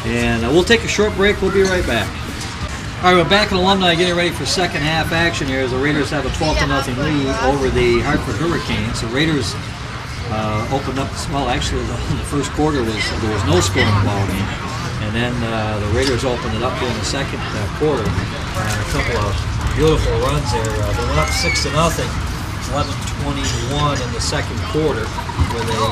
And we'll take a short break. We'll be right back. All right, we're back in Alumni getting ready for second half action here as the Raiders have a 12-0 lead over the Hartford Hurricanes. The Raiders opened up, well, actually the first quarter there was no score in the ball game. And then the Raiders opened it up here in the second quarter. A couple of beautiful runs there. They went up 6-0. 11-21 in the second quarter with a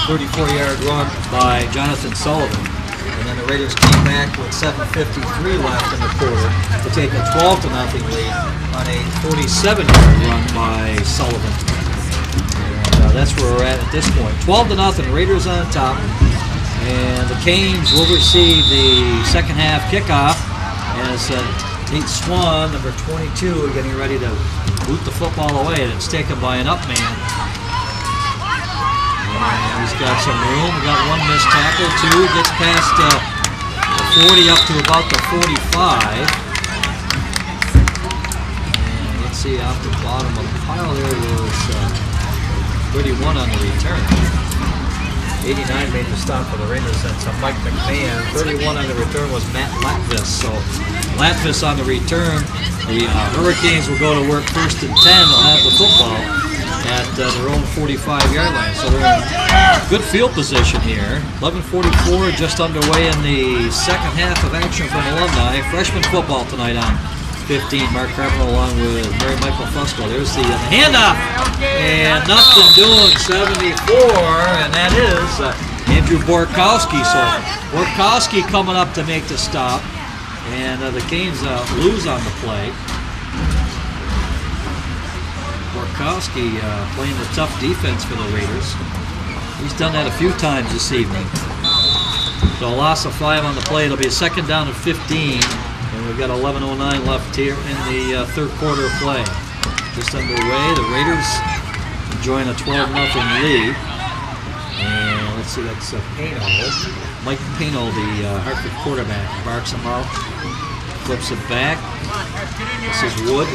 34-yard run by Jonathan Sullivan. And then the Raiders came back with 7:53 left in the quarter to take a 12-0 lead on a 47-yard run by Sullivan. And that's where we're at this point. 12-0, Raiders on top. And the Canes will receive the second half kickoff as Nate Swan, number 22, getting ready to boot the football away, and it's taken by an up man. And he's got some room. We got one missed tackle, two. Gets past the 40 up to about the 45. And let's see, off the bottom of the pile there was 31 on the return. 89 made the stop for the Raiders. That's Mike McMahon. 31 on the return was Matt Latvis. So Latvis on the return. The Hurricanes will go to work first and 10. They'll have the football at their own 45-yard line. So they're in good field position here. 11:44 just underway in the second half of action from Alumni. Freshman football tonight on 15. Mark Carboneau along with Mary Michael Fusco. There's the handoff. And nothing doing, 74. And that is Andrew Borkowski. So Borkowski coming up to make the stop. And the Canes lose on the play. Borkowski playing the tough defense for the Raiders. He's done that a few times this evening. So a loss of 5 on the play. It'll be a second down and 15. And we've got 11:09 left here in the third quarter of play. Just underway. The Raiders enjoying a 12-0 lead. And let's see, that's Pano. Mike Pano, the Hartford quarterback, barks him out, flips it back. This is Wood.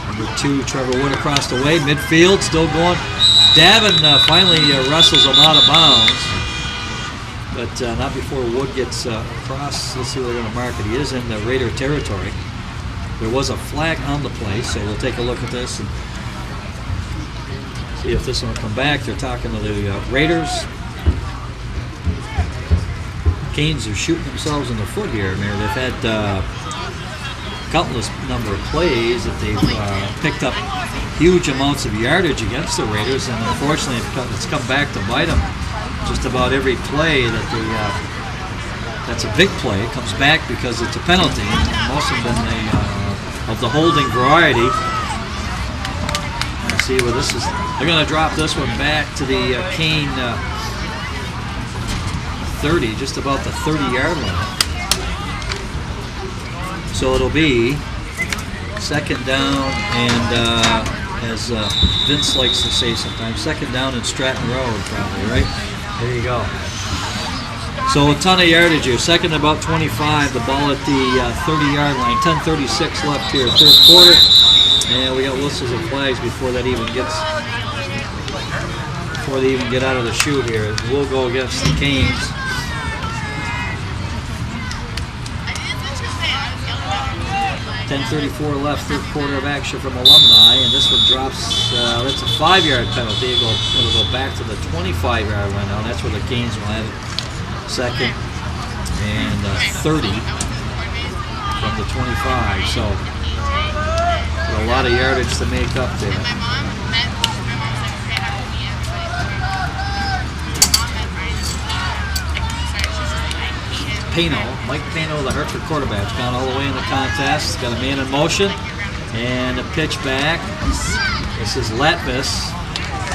Number 2, Trevor Wood across the way. Midfield, still going. Davin finally wrestles him out of bounds. But not before Wood gets across. Let's see where they're going to mark it. He is in the Raider territory. There was a flag on the play, so we'll take a look at this and see if this one will come back. They're talking to the Raiders. Canes are shooting themselves in the foot here, Mayor. They've had countless number of plays that they've picked up huge amounts of yardage against the Raiders, and unfortunately it's come back to bite them. Just about every play that that's a big play comes back because it's a penalty. Most of them of the holding variety. Let's see where this is. They're going to drop this one back to the Cane 30, just about the 30-yard line. So it'll be second down and, as Vince likes to say sometimes, second down in Stratton Road probably, right? There you go. So a ton of yardage here. Second and about 25, the ball at the 30-yard line. 10:36 left here, third quarter. And we got whistles and flags before they even get out of the chute here. We'll go against the Canes. .10:34 left, third quarter of action from Alumni, and this one drops. That's a 5-yard penalty. It'll go back to the 25-yard line now. That's where the Canes will have it. Second and 30 from the 25. So a lot of yardage to make up there. Mike Pano, the Hartford quarterback, gone all the way in the contest. Got a man in motion and a pitch back. This is Latvis,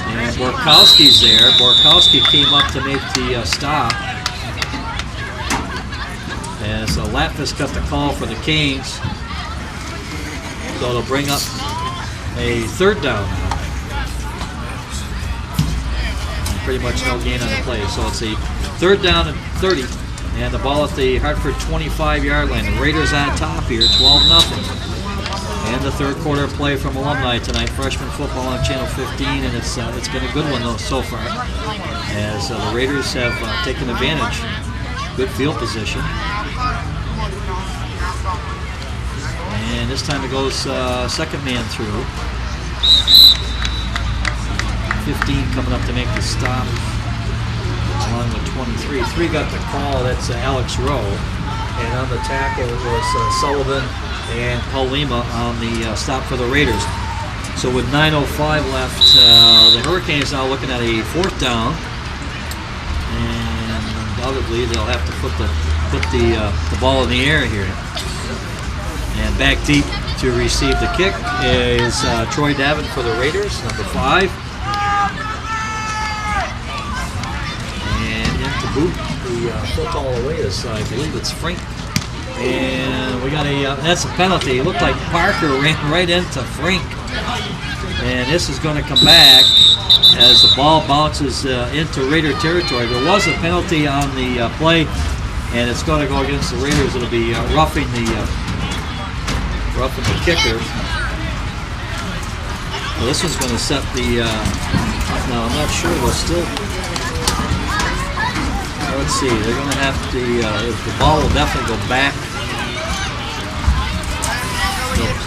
and Borkowski's there. Borkowski came up to make the stop. And so Latvis got the call for the Canes. So it'll bring up a third down now. And pretty much no gain on the play. So it's a third down and 30. And the ball at the Hartford 25-yard line. The Raiders on top here, 12-0. And the third quarter play from alumni tonight, freshman football on Channel 15, and it's been a good one though so far, as the Raiders have taken advantage. Good field position. And this time it goes second man through. 15 coming up to make the stop, along with 23. 3 got the call, that's Alex Rowe. And on the tackle was Sullivan and Paulima on the stop for the Raiders. So with 9:05 left, the Hurricanes now looking at a 4th down. And undoubtedly they'll have to put the ball in the air here. And back deep to receive the kick is Troy Davin for the Raiders, number 5. And in to boot the football away is, I believe it's Frank. And we got that's a penalty. It looked like Parker ran right into Frank. And this is going to come back as the ball bounces into Raider territory. There was a penalty on the play, and it's going to go against the Raiders. It'll be roughing the kicker. Well, this one's going to set the. No, I'm not sure. We'll still. Let's see. They're going to have the ball will definitely go back.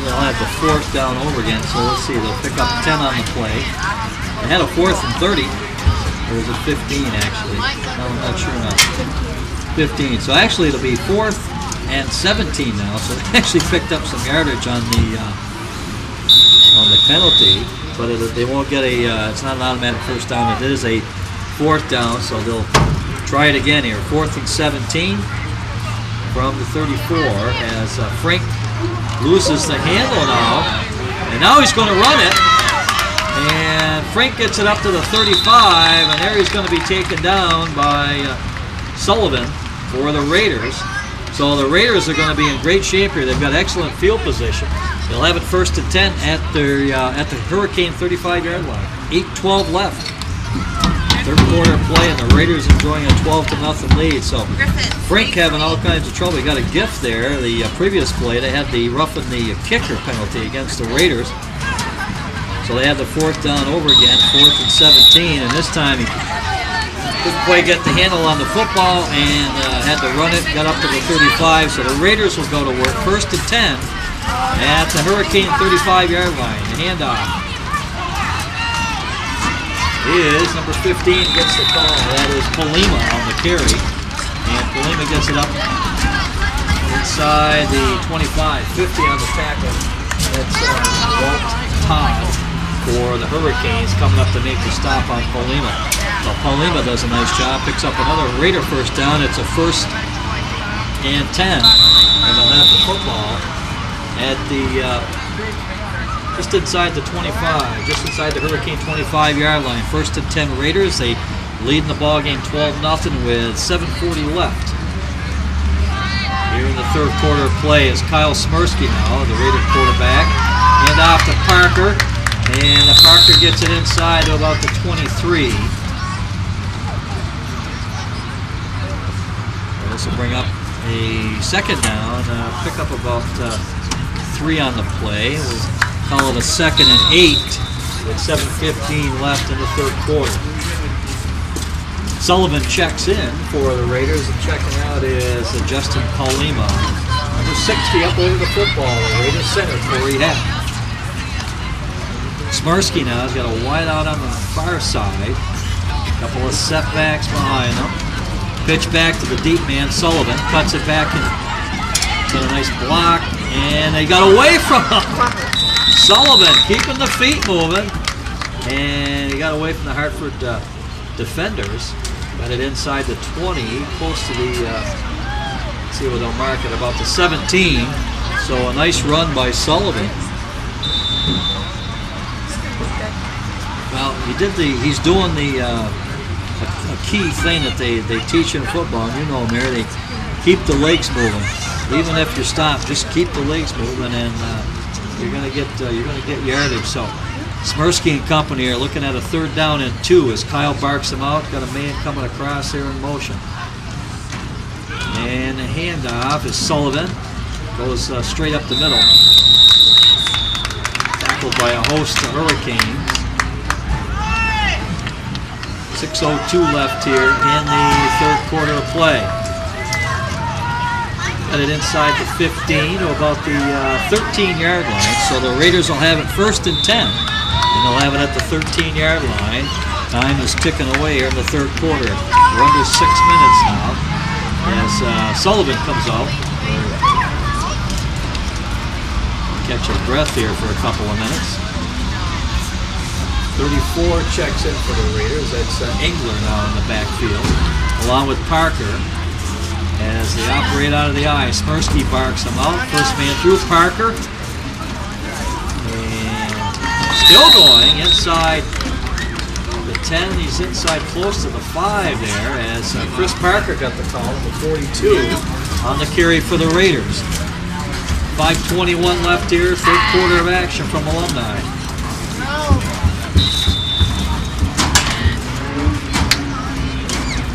They'll have the 4th down over again. So let's see. They'll pick up 10 on the play. They had a 4th and 30. Or was it 15 actually? No, I'm not sure now. 15. So actually it'll be 4th and 17 now. So they actually picked up some yardage on the penalty, but they won't get it's not an automatic 1st down. It is a 4th down, so they'll try it again here. 4th and 17 from the 34 as Frank loses the handle now, and now he's going to run it. And Frank gets it up to the 35, and there he's going to be taken down by Sullivan for the Raiders. So the Raiders are going to be in great shape here. They've got excellent field position. They'll have it 1st and 10 at the Hurricane 35-yard line. 8:12 left. 3rd quarter play, and the Raiders enjoying a 12-0 lead. So Frank having all kinds of trouble. He got a gift there. The previous play, they had the roughing the kicker penalty against the Raiders. So they had the 4th down over again, 4th and 17, and this time he couldn't quite get the handle on the football and had to run it, got up to the 35. So the Raiders will go to work 1st and 10 at the Hurricane 35-yard line. The handoff is number 15 gets the call. That is Paulima on the carry. And Paulima gets it up inside the 25, 50 on the tackle. That's Walt Todd for the Hurricanes coming up to make the stop on Paulima. So Paulima does a nice job, picks up another Raider 1st down. It's a 1st and 10. And they'll have the football at the just inside the 25, just inside the Hurricane 25-yard line. 1st and 10 Raiders. They lead in the ball game 12-0 with 7:40 left. Here in the 3rd quarter play is Kyle Smirsky now, the Raider quarterback. Hand off to Parker, and Parker gets it inside to about the 23. This will bring up a 2nd down, pick up about 3 on the play. We'll call it a 2nd and 8 with 7:15 left in the 3rd quarter. Sullivan checks in for the Raiders, and checking out is Justin Paulima. Number 60 up over the football, the Raiders center, Corey Heck. Smirsky now has got a wide out on the far side. A couple of setbacks behind them. Pitch back to the deep man, Sullivan. Cuts it back and got a nice block, and they got away from him. Sullivan keeping the feet moving, and he got away from the Hartford defenders. Got it inside the 20, close to the, let's see where they'll mark it, about the 17. So a nice run by Sullivan. Well, he's doing a key thing that they teach in football, and you know, Mary, they keep the legs moving. Even if you stop, just keep the legs moving, and you're gonna get yardage. So Smirsky and company are looking at a 3rd down and 2 as Kyle barks him out. Got a man coming across here in motion. And the handoff is Sullivan. Goes straight up the middle. Tackled by a host of Hurricanes. 6:02 left here in the third quarter of play. Got it inside the 15 to about the 13-yard line. So the Raiders will have it 1st and 10. And they'll have it at the 13-yard line. Time is ticking away here in the third quarter. We're under 6 minutes now as Sullivan comes out. Catch a breath here for a couple of minutes. 34 checks in for the Raiders. That's Engler now in the backfield, along with Parker. As they operate out of the eye, Smirsky barks him out. First man through, Parker. And still going inside the 10. He's inside close to the 5 there as Chris Parker got the call at the 42 on the carry for the Raiders. 5:21 left here, third quarter of action from Alumni.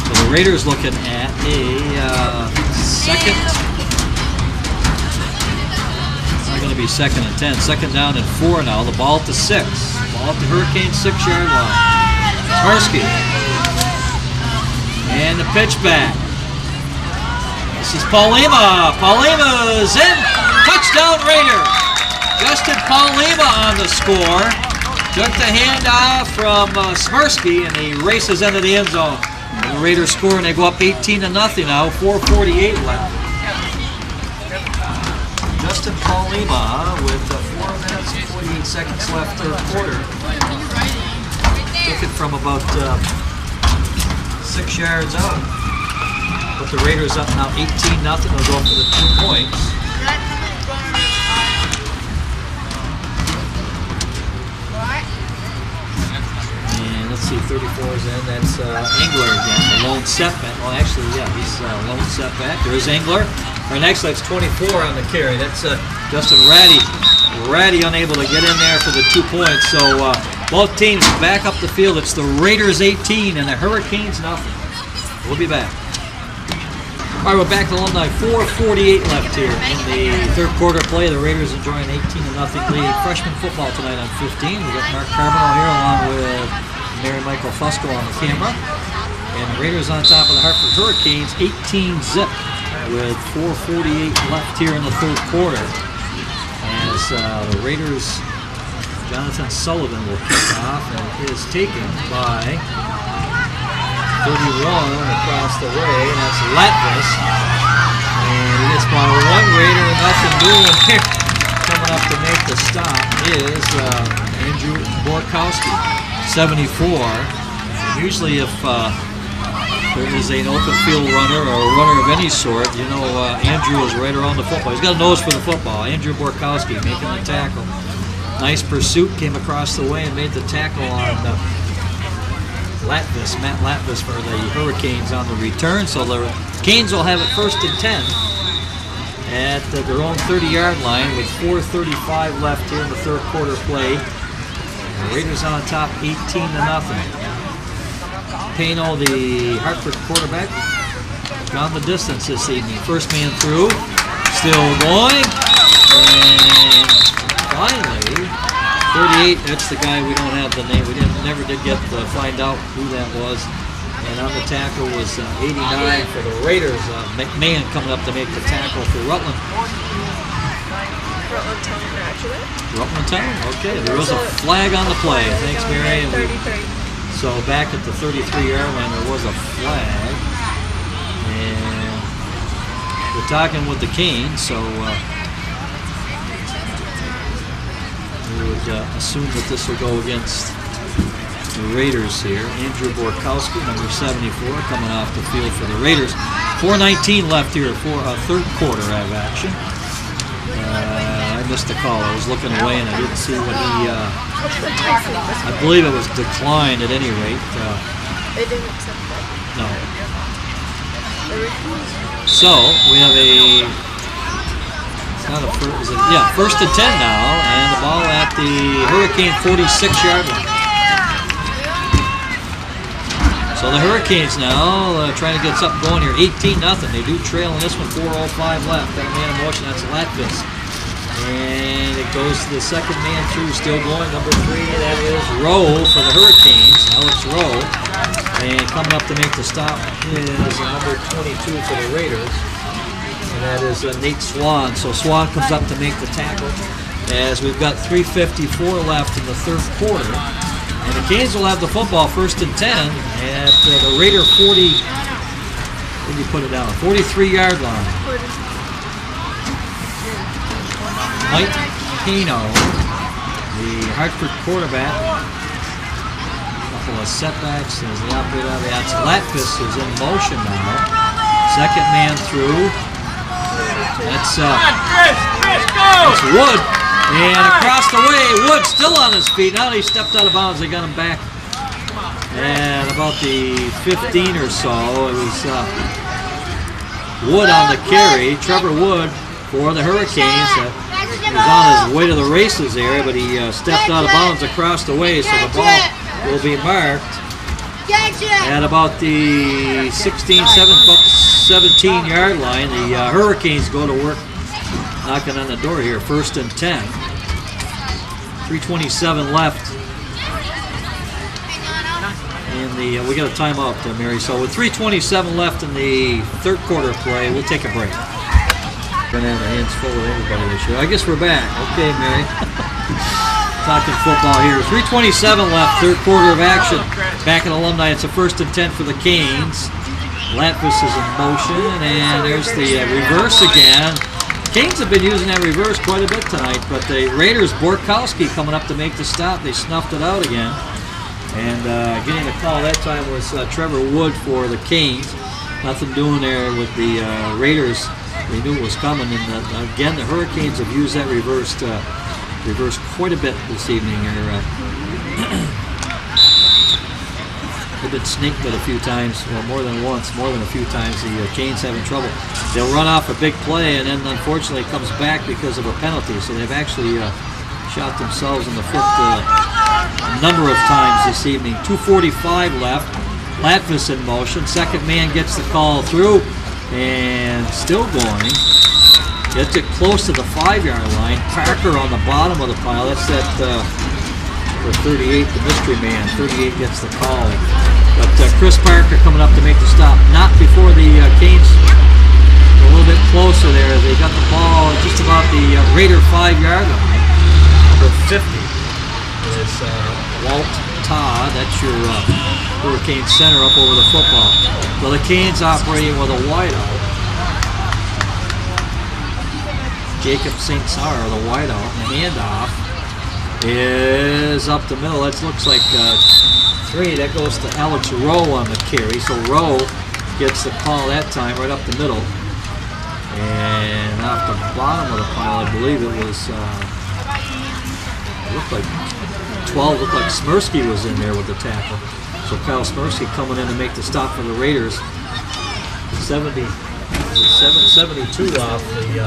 So the Raiders looking at a second. It's not going to be 2nd and 10. 2nd down and 4 now. The ball at the 6. Ball at the Hurricane 6-yard line. Smirsky. And the pitch back. This is Paulima. Paulima's in. Touchdown Raiders. Justin Paulima on the score. Took the handoff from Smirsky and he races into the end zone. And the Raiders score and they go up 18-0 now. 4:48 left. Justin Paulima with 4 minutes and 48 seconds left third quarter. Took it from about 6 yards out. But the Raiders up now 18-0. They'll go for the 2 points. And let's see, 34 is in. That's Engler again, the lone setback. Well, actually, yeah, he's lone setback. There is Engler. Right next, that's 24 on the carry. That's Justin Ratty. Ratty unable to get in there for the 2 points. So both teams back up the field. It's the Raiders 18 and the Hurricanes nothing. We'll be back. All right, we're back to Alumni. 4:48 left here in the third quarter play. The Raiders enjoying 18-0 lead. Freshman football tonight on 15. We got Mark Carboneau here along with Mary Michael Fusco on the camera. And the Raiders on top of the Hartford Hurricanes, 18-0 with 4:48 left here in the third quarter. As the Raiders, Jonathan Sullivan will kick off and is taken by 31 across the way, and that's Latvis. And he gets by 1 Raider and nothing doing here. Coming up to make the stop is Andrew Borkowski, 74. And usually if there is an open field runner or a runner of any sort, you know Andrew is right around the football. He's got a nose for the football. Andrew Borkowski making the tackle. Nice pursuit, came across the way and made the tackle on Matt Latvis for the Hurricanes on the return. So the Canes will have it 1st and 10 at their own 30-yard line with 4:35 left here in the third quarter play. The Raiders on top 18-0. Payno, the Hartford quarterback, gone the distance this evening. First man through, still going, and finally 38, that's the guy we don't have the name. We never did get to find out who that was. And on the tackle was 89 for the Raiders. McMahon coming up to make the tackle for Rutland. Rutland Town graduate. Rutland Town? Okay, there was a flag on the play. Thanks, Mary. 33. So back at the 33-yard line, there was a flag. And we're talking with the Canes, so we would assume that this will go against the Raiders here. Andrew Borkowski, number 74, coming off the field for the Raiders. 4:19 left here for a third quarter of action. I missed the call. I was looking away and I didn't see what he... I believe it was declined at any rate. They didn't accept that. No. So we have a... Not a first, yeah, 1st and 10 now, and the ball at the Hurricane 46-yard line. So So the Hurricanes now trying to get something going here. 18-0. They do trail in this one. 4:05 left. Got a man in motion. That's Latvis. And it goes to the second man through. Still going. Number 3. That is Rowe for the Hurricanes. Alex Rowe. And coming up to make the stop is number 22 for the Raiders. And that is Nate Swan. So Swan comes up to make the tackle. As we've got 3:54 left in the third quarter. And the Canes will have the football 1st and 10 at the Raider 40, where do you put it down? 43-yard line. Mike Pino, the Hartford quarterback. A couple of setbacks as the operator out of the Latvis is in motion now. Second man through. That's Wood. And across the way, Wood still on his feet. Now he stepped out of bounds. They got him back at about the 15 or so. It was Wood on the carry. Trevor Wood for the Hurricanes. He was on his way to the races there, but he stepped out of bounds across the way, so the ball will be marked at about the 17-yard line. The Hurricanes go to work knocking on the door here. 1st and 10. 3:27 left. In the we got a timeout there, Mary. So with 3:27 left in the third quarter play, we'll take a break. We're gonna have our hands full with everybody this year. I guess we're back. Okay, Mary. Talking football here. 3:27 left, third quarter of action. Back at Alumni, it's a 1st and 10 for the Canes. Latvis is in motion, and there's the reverse again. Canes have been using that reverse quite a bit tonight, but the Raiders, Borkowski coming up to make the stop. They snuffed it out again. And getting the call that time was Trevor Wood for the Canes. Nothing doing there with the Raiders. They knew it was coming. And again, the Hurricanes have used that reverse quite a bit this evening. They've been snaked a few times, well, more than once, more than a few times. The Canes having trouble. They'll run off a big play, and then unfortunately it comes back because of a penalty. So they've actually shot themselves in the foot a number of times this evening. 2:45 left. Latvis in motion. Second man gets the call through, and still going. Gets it close to the 5-yard line. Parker on the bottom of the pile. That's that. For 38, the mystery man. 38 gets the call. But Chris Parker coming up to make the stop. Not before the Canes a little bit closer there. They got the ball just about the Raider 5-yard line. Number 50 is Walt Todd. That's your Hurricane center up over the football. So the Canes operating with a wideout. Jacob St. Saur, the wideout. And the handoff is up the middle. That looks like 3. That goes to Alex Rowe on the carry. So Rowe gets the call that time right up the middle. And off the bottom of the pile, I believe it was, looked like 12, looked like Smirsky was in there with the tackle. So Kyle Smirsky coming in to make the stop for the Raiders. 772 off the,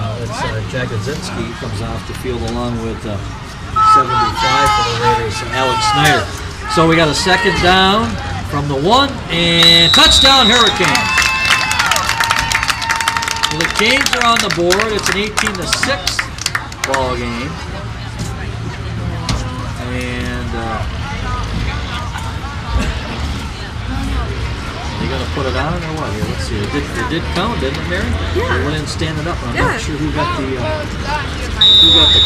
Jagodzinski comes off the field along with 75 for the Raiders, Alex Snyder. So we got a second down from the 1, and touchdown Hurricanes. So the Canes are on the board. It's an 18-6 ball game. And they gonna put it on or what? Here, let's see. It did count, didn't it, Mary? Yeah. They went in standing up. I'm not sure who got the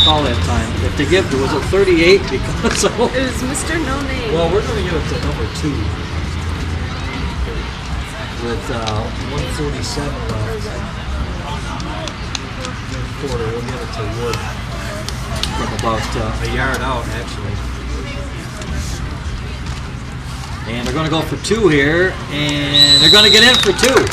call that time. If they give, was it 38? Because so. It was Mr. No Name. Well, we're gonna give it to number 2 with 147 left. Quarter, we'll give it to Wood from about a yard out, actually. And they're going to go for 2 here, and they're going to get in for 2.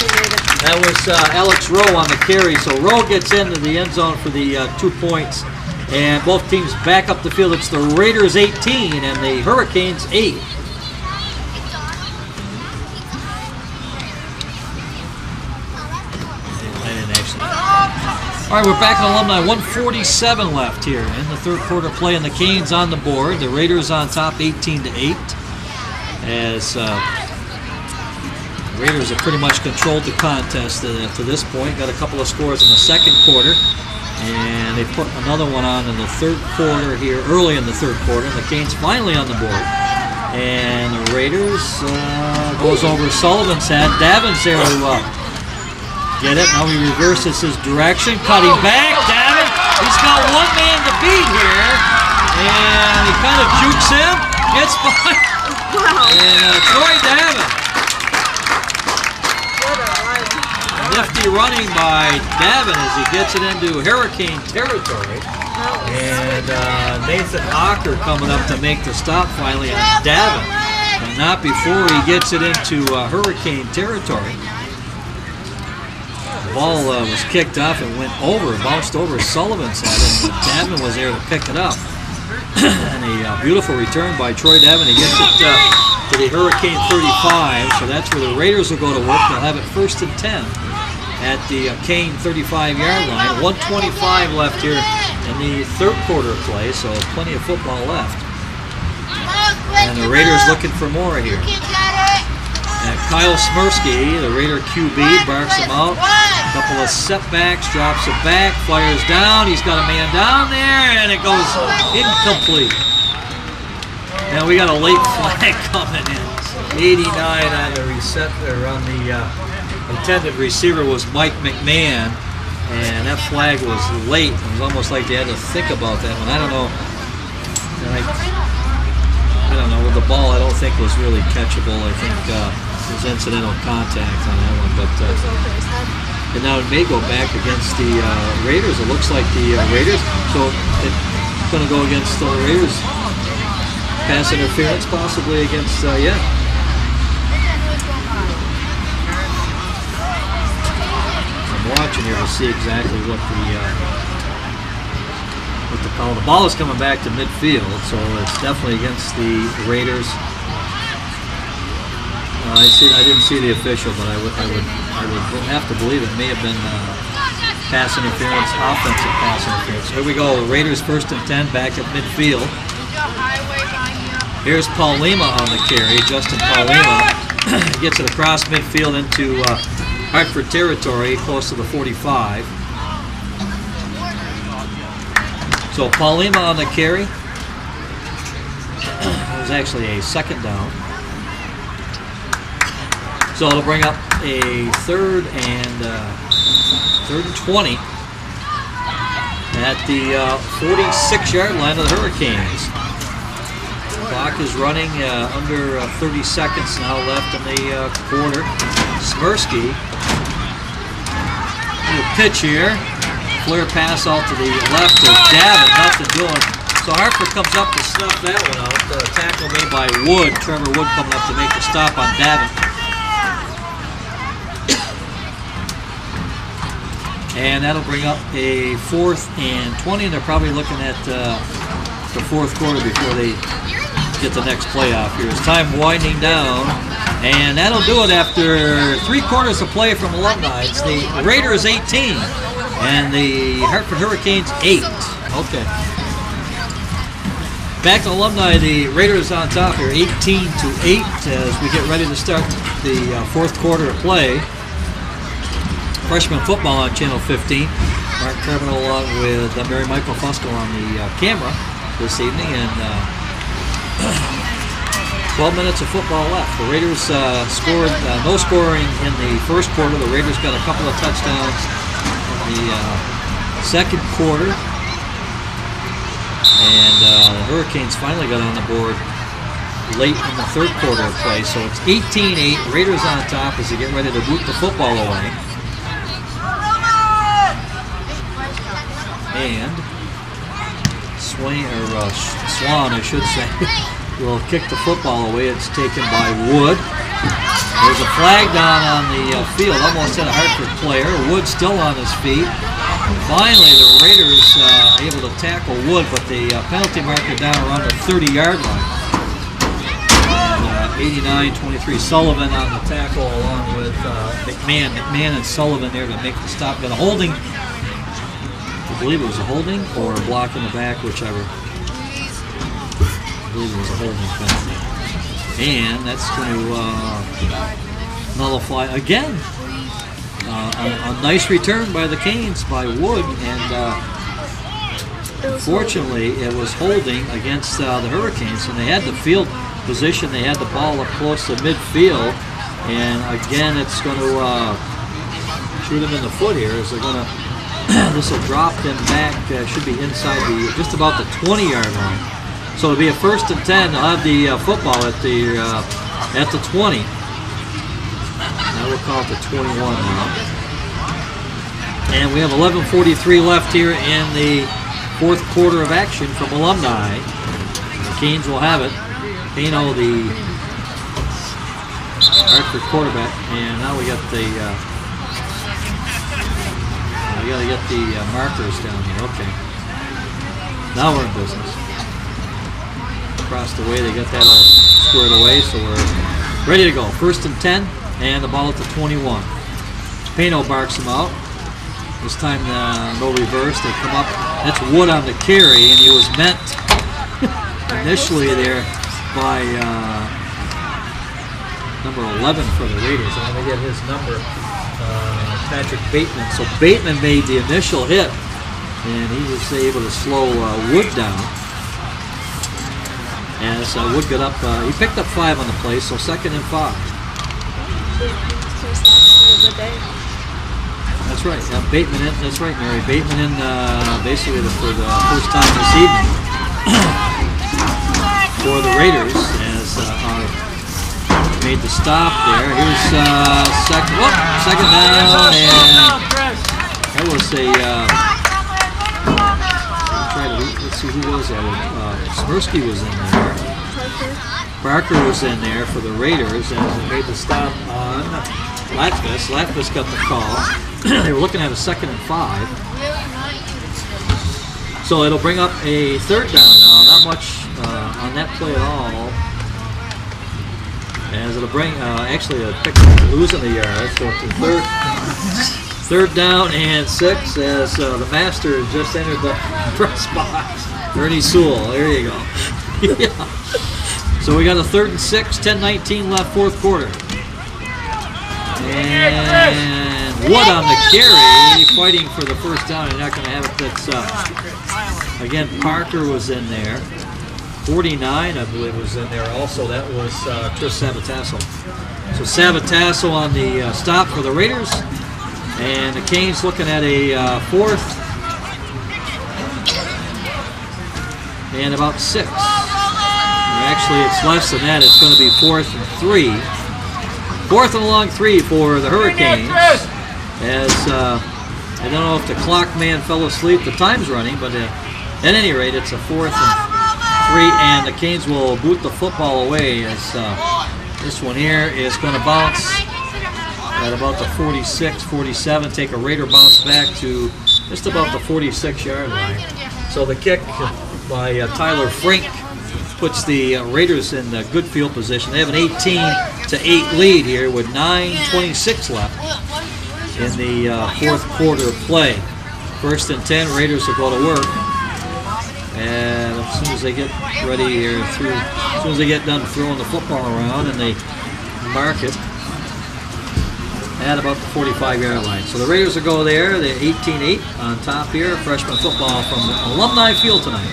That was Alex Rowe on the carry, so Rowe gets into the end zone for the 2 points, and both teams back up the field. It's the Raiders 18 and the Hurricanes 8. All right, we're back at Alumni. 1:47 left here in the third quarter play, and the Canes on the board. The Raiders on top, 18-8. As Raiders have pretty much controlled the contest to this point. Got a couple of scores in the second quarter, and they put another one on in the third quarter here, early in the third quarter. And the Canes finally on the board. And the Raiders goes over Sullivan's head. Davin's there to get it. Now he reverses his direction, cutting back. Davin, he's got one man to beat here, and he kind of jukes him, gets by. And Troy Davin. Nifty running by Davin as he gets it into Hurricane territory. And Nathan Ocker coming up to make the stop finally on Davin. But not before he gets it into Hurricane territory. The ball was kicked off and went over, bounced over Sullivan's head, and Davin was there to pick it up. And a beautiful return by Troy Davin. He gets it to the Hurricane 35, so that's where the Raiders will go to work. They'll have it 1st and 10 at the Cane 35-yard line. 1:25 left here in the third quarter of play, so plenty of football left. And the Raiders looking for more here. And Kyle Smirsky, the Raider QB, barks him out. A couple of setbacks, drops it back, fires down. He's got a man down there, and it goes incomplete. Now we got a late flag coming in. 89 on the reset there on the intended receiver was Mike McMahon, and that flag was late. It was almost like they had to think about that one. I don't know. I don't know. With the ball, I don't think it was really catchable. I think there's incidental contact on that one. But and now it may go back against the Raiders. It looks like the Raiders. So it's going to go against the Raiders. Pass interference possibly against, yeah. I'm watching here to see exactly what the call. The ball is coming back to midfield, so it's definitely against the Raiders. I didn't see the official, but I would have to believe it may have been pass interference, offensive pass interference. Here we go. Raiders 1st and 10 back at midfield. Here's Paulima on the carry. Justin Paulima gets it across midfield into Hartford territory, close to the 45. So Paulima on the carry. It was actually a second down. So it'll bring up a third and 20 at the 46-yard line of the Hurricanes. Clock is running under 30 seconds now left in the quarter. Smirsky, little pitch here. Flare pass out to the left of Davin, nothing doing. So Hartford comes up to snuff that one out. Tackle made by Wood. Trevor Wood coming up to make the stop on Davin. And that'll bring up a 4th and 20. And they're probably looking at the fourth quarter before they get the next playoff here. It's time winding down, and that'll do it after 3 quarters of play from Alumni. It's the Raiders 18 and the Hartford Hurricanes 8. Okay. Back to Alumni, the Raiders on top here, 18-8 as we get ready to start the fourth quarter of play. Freshman football on Channel 15. Mark Carboneau along with Mary Michael Fusco on the camera this evening, and 12 minutes of football left. The Raiders scored no scoring in the first quarter. The Raiders got a couple of touchdowns in the second quarter. And the Hurricanes finally got on the board late in the third quarter of play. So it's 18-8. Raiders on top as they get ready to boot the football away. And Swan, I should say, will kick the football away. It's taken by Wood. There's a flag down on the field, almost hit a Hartford player. Wood still on his feet. Finally, the Raiders able to tackle Wood, but the penalty marker down around the 30-yard line. 89-23, Sullivan on the tackle along with McMahon. McMahon and Sullivan there to make the stop. Got a holding. I believe it was a holding or a block in the back, whichever. I believe it was a holding penalty. And that's going to nullify again. A nice return by the Canes by Wood, and unfortunately it was holding against the Hurricanes, and they had the field position. They had the ball up close to midfield, and again it's going to shoot them in the foot here. As they're going to, this will drop them back. Should be inside just about the 20-yard line. So it'll be a 1st and 10. They'll have the football at the 20. Now we'll call it the 21 now. And we have 11:43 left here in the 4th quarter of action from Alumni. The Canes will have it. Carboneau, the Hartford quarterback, and now we got the we got to get the markers down here. Okay, now we're in business. Across the way, they got that all squared away, so we're ready to go. 1st and 10, and the ball at the 21. Carboneau barks him out. This time, no reverse. They come up. That's Wood on the carry, and he was met initially there by number 11 for the Raiders. I'm going to get his number, Patrick Bateman. So Bateman made the initial hit, and he was able to slow Wood down. As Wood got up, he picked up 5 on the play, so 2nd and 5. That's right. Bateman in. That's right, Mary. Bateman in basically for the first time this evening for the Raiders, as made the stop there. Here's second down, and that was a. Let's see who was that. Smirsky was in there. Barker was in there for the Raiders, as they made the stop on Latvis. Latvis got the call. They were looking at a 2nd and 5. So it'll bring up a 3rd down now. Not much on that play at all. As it'll bring, actually a pick losing the yard. So it's a 3rd down and 6, as the master just entered the press box. Ernie Sewell, there you go. Yeah. So we got a 3rd and 6, 10:19 left, 4th quarter. And Wood on the carry, fighting for the 1st down. You're not going to have it. That's again, Parker was in there. 49, I believe, was in there also. That was Chris Sabatasso. So Sabatasso on the stop for the Raiders, and the Canes looking at a 4th and about 6. Actually, it's less than that. It's going to be 4th and 3. 4th and a long 3 for the Hurricanes. As I don't know if the clock man fell asleep. The time's running, but at any rate, it's a 4th and 3, and the Canes will boot the football away. As this one here is going to bounce at about the 46, 47. Take a Raider bounce back to just about the 46-yard line. So the kick by Tyler Frink puts the Raiders in good field position. They have an 18-8 lead here with 9:26 left in the 4th quarter play. 1st and 10, Raiders will go to work. And as soon as they get ready here, as soon as they get done throwing the football around, and they mark it at about the 45-yard line. So the Raiders will go there. They're 18-8 on top here. Freshman football from Alumni Field tonight.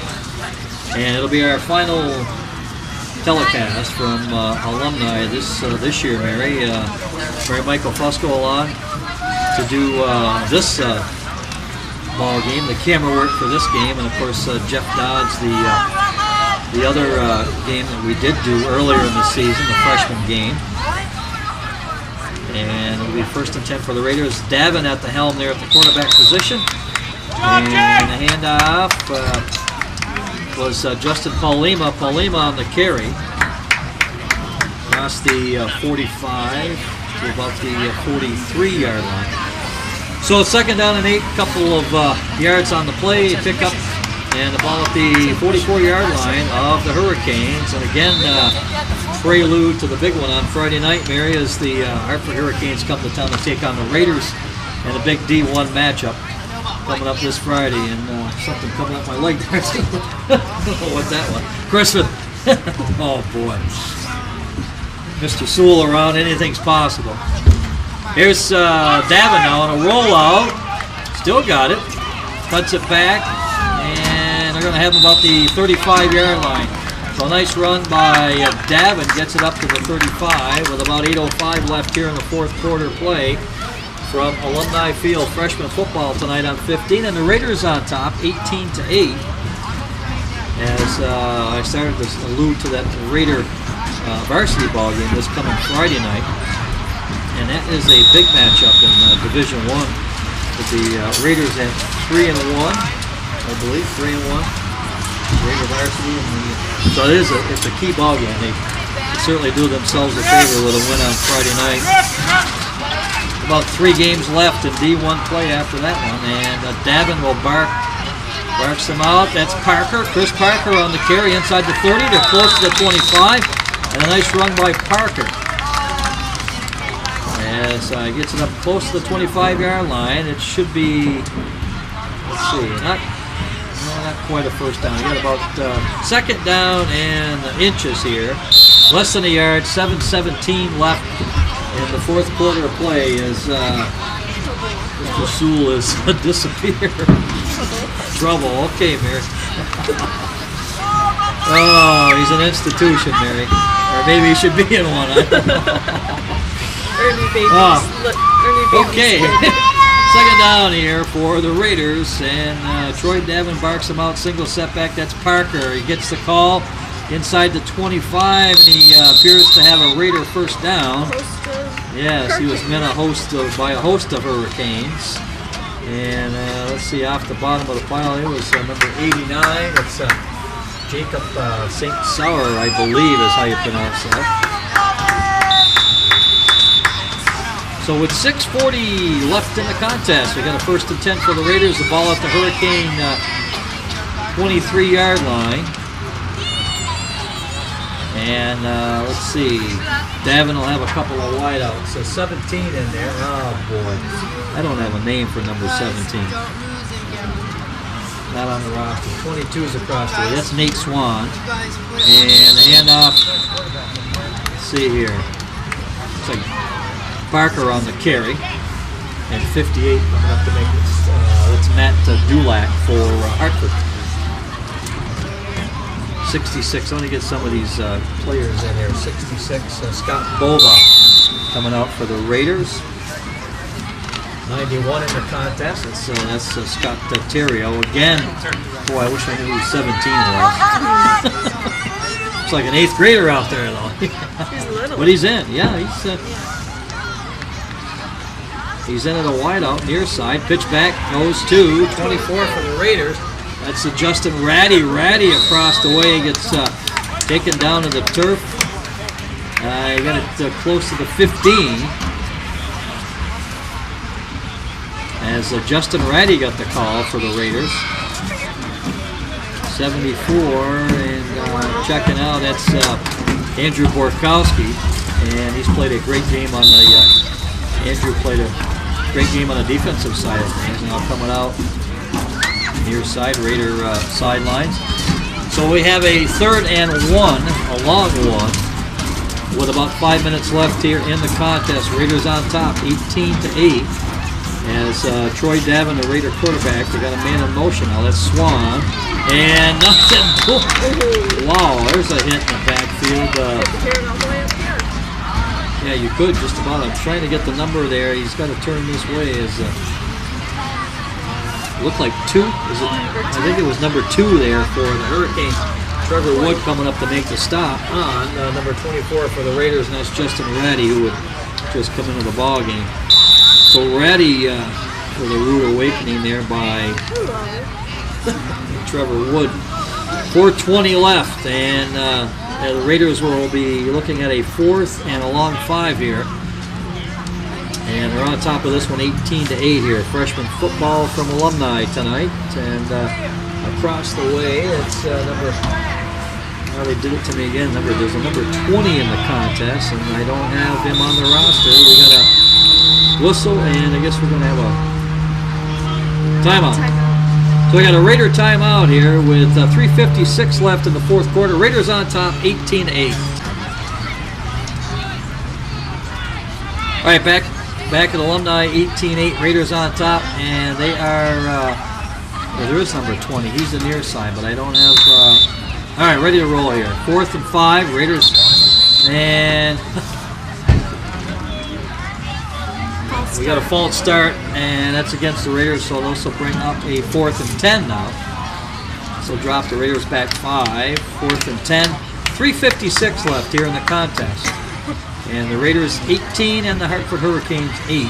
And it'll be our final telecast from Alumni this year, Mary. Mary Michael Fusco along to do this ball game, the camera work for this game, and of course Jeff Dodds, the other game that we did do earlier in the season, the freshman game. And it'll be 1st and 10 for the Raiders. Davin at the helm there at the quarterback position. And the handoff was Justin Paulima. Paulima on the carry. Across the 45 to about the 43-yard line. So 2nd down and 8, couple of yards on the play, pick up, and the ball at the 44-yard line of the Hurricanes. And again, prelude to the big one on Friday night, Mary, as the Hartford Hurricanes come to town to take on the Raiders in a big D1 matchup coming up this Friday. And something coming up my leg there. I don't know what that was. Crispin. Oh, boy. Mr. Sewell around, anything's possible. Here's Davin now on a rollout. Still got it. Cuts it back, and they're going to have him about the 35-yard line. So a nice run by Davin, gets it up to the 35 with about 8:05 left here in the fourth quarter play from Alumni Field. Freshman football tonight on 15, and the Raiders on top, 18-8. As I started to allude to that Raider varsity ball game this coming Friday night, and that is a big matchup in Division I with the Raiders at 3-1, I believe, 3-1. Raider varsity, and so it's a key ball game. They certainly do themselves a favor with a win on Friday night. About 3 games left in D1 play after that one, and Davin will barks him out. That's Parker, Chris Parker on the carry inside the 30. They're close to the 25, and a nice run by Parker. As gets it up close to the 25-yard line. It should be, let's see, not quite a first down. You got about second down and inches here. Less than a yard, 7:17 left in the fourth quarter of play as Mr. Sewell has disappeared. Trouble. Okay, Mary. Oh, he's an institution, Mary. Or maybe he should be in one. I don't know. Ernie babies. Okay. Second down here for the Raiders, and Troy Davin barks him out, single setback. That's Parker. He gets the call inside the 25, and he appears to have a Raider first down. Yes, he was meant by a host of hurricanes. And let's see, off the bottom of the pile, it was number 89. It's Jacob St. Sauer, I believe is how you pronounce that. So with 6:40 left in the contest, we got a 1st and 10 for the Raiders. The ball at the Hurricane 23-yard line. And let's see, Davin will have a couple of wideouts. So 17 in there. Oh boy, I don't have a name for number 17. Not on the roster. 22 is across the way. That's Nate Swan. And the handoff. Let's see here. Looks like Parker on the carry, and 58 coming up to make this. That's Matt Dulac for Hartford. 66. Let me get some of these players in here. 66. Scott Bova coming out for the Raiders. 91 in the contest. That's Scott Terrio again. Boy, I wish I knew who 17 was. Looks like an 8th grader out there, though. He's little. But he's in. Yeah, he's in at a wideout, near side. Pitch back, goes to 24 for the Raiders. That's Justin Ratty. Ratty across the way gets taken down to the turf. He got it close to the 15. As Justin Ratty got the call for the Raiders. 74, and checking out, that's Andrew Borkowski. And he's played a great game on the, Andrew played a great game on the defensive side of things. Now coming out near side, Raider sidelines. So we have a 3rd and 1, a long one, with about 5 minutes left here in the contest. Raiders on top, 18-8. As Troy Davin, the Raider quarterback, they got a man in motion now. That's Swan, and nothing. Wow, there's a hit in the backfield. Yeah, you could just about. I'm trying to get the number there. He's got to turn this way. Looked like 2. I think it was number 2 there for the Hurricanes. Trevor Wood coming up to make the stop on number 24 for the Raiders, and that's Justin Ratty, who would just come into the ball game. So Ratty with a rude awakening there by Trevor Wood. 4:20 left, and the Raiders will be looking at a 4th and a long 5 here. And they're on top of this one, 18-8 here. Freshman football from Alumni tonight. And across the way, it's number, well, they did it to me again. There's a number 20 in the contest, and I don't have him on the roster. We got a whistle, and I guess we're going to have a timeout. So we got a Raider timeout here with 3:56 left in the fourth quarter. Raiders on top, 18-8. right, back at Alumni, 18-8, Raiders on top, and they are, well, there is number 20. He's the near side, but I don't have, all right, ready to roll here. 4th and 5, Raiders, and we got a false start, and that's against the Raiders, so those will bring up a 4th and 10 now. So drop the Raiders back 5, 4th and 10. 3:56 left here in the contest. And the Raiders 18 and the Hartford Hurricanes 8.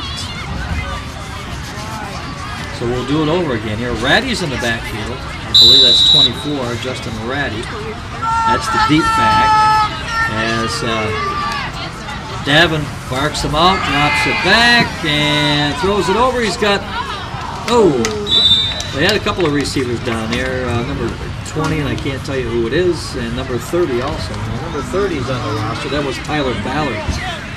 So we'll do it over again here. Ratty's in the backfield. I believe that's 24, Justin Ratty. That's the deep back. As Davin barks him out, drops it back, and throws it over. He's got, they had a couple of receivers down there. Number 20, and I can't tell you who it is, and number 30 also. Now, number 30 is on the roster. That was Tyler Ballard.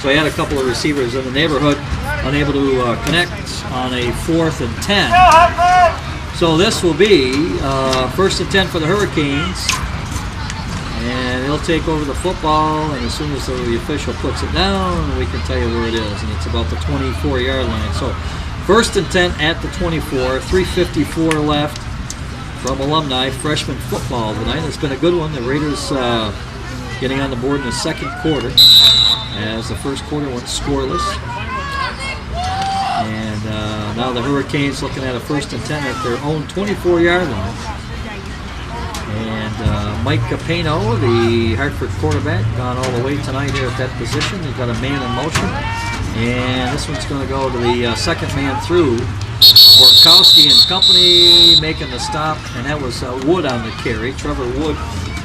So he had a couple of receivers in the neighborhood, unable to connect on a 4th and 10. So this will be 1st and 10 for the Hurricanes. And he'll take over the football, and as soon as the official puts it down, we can tell you where it is, and it's about the 24-yard line. So 1st and 10 at the 24, 3:54 left from Alumni. Freshman football tonight. It's been a good one. The Raiders getting on the board in the second quarter, as the first quarter went scoreless. And now the Hurricanes looking at a 1st and 10 at their own 24-yard line. And Mike Carboneau, the Hartford quarterback, gone all the way tonight here at that position. He's got a man in motion. And this one's going to go to the second man through. Borkowski and company making the stop. And that was Wood on the carry. Trevor Wood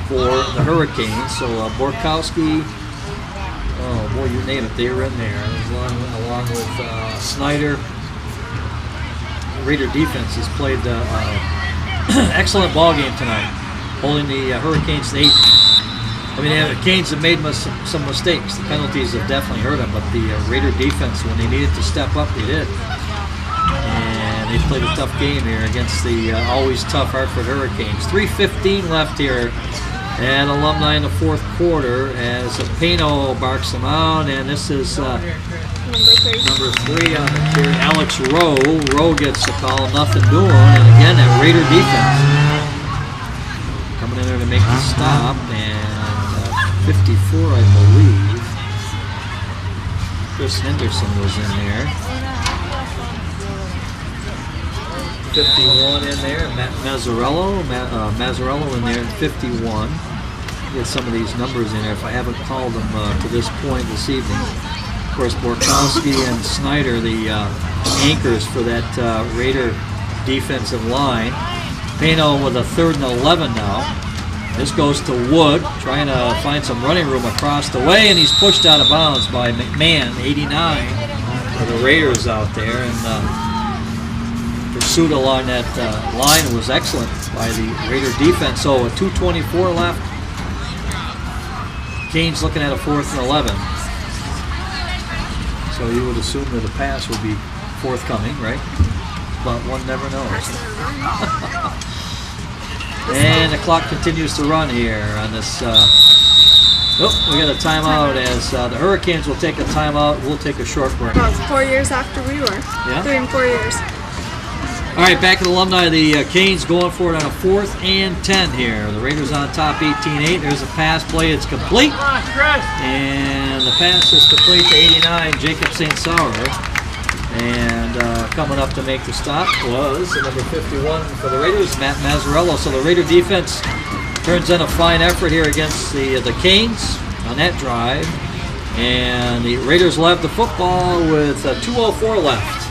for the Hurricanes. So Borkowski, oh boy, you name it, they were in there. Along with Snyder. Raider defense has played excellent ball game tonight, holding the Hurricanes to 8. I mean, the Canes have made some mistakes. The penalties have definitely hurt them, but the Raider defense, when they needed to step up, they did. And they played a tough game here against the always tough Hartford Hurricanes. 3:15 left here at Alumni in the fourth quarter as Pano barks them out, and this is number 3 on the carry, Alex Rowe. Rowe gets the call, nothing doing, and again that Raider defense coming in there to make the stop, and 54, I believe. Chris Henderson was in there. 51 in there, Matt Mazzarello in there, 51. Get some of these numbers in there if I haven't called them to this point this evening. Of course, Borkowski and Snyder, the anchors for that Raider defensive line. Pano with a 3rd and 11 now. This goes to Wood, trying to find some running room across the way, and he's pushed out of bounds by McMahon, 89, for the Raiders out there. And pursuit along that line was excellent by the Raider defense. So a 2:24 left. Canes looking at a 4th and 11. So you would assume that a pass would be forthcoming, right? But one never knows. And the clock continues to run here on this. We got a timeout as the Hurricanes will take a timeout. We'll take a short break. About 4 years after we were. Yeah? 3 and 4 years. All right, back at Alumni, the Canes going for it on a 4th and 10 here. The Raiders on top, 18-8. There's a pass play. It's complete. And the pass is complete to 89, Jacob St. Sauer. And coming up to make the stop was number 51 for the Raiders, Matt Mazzarello. So the Raider defense turns in a fine effort here against the Canes on that drive. And the Raiders will have the football with 2:04 left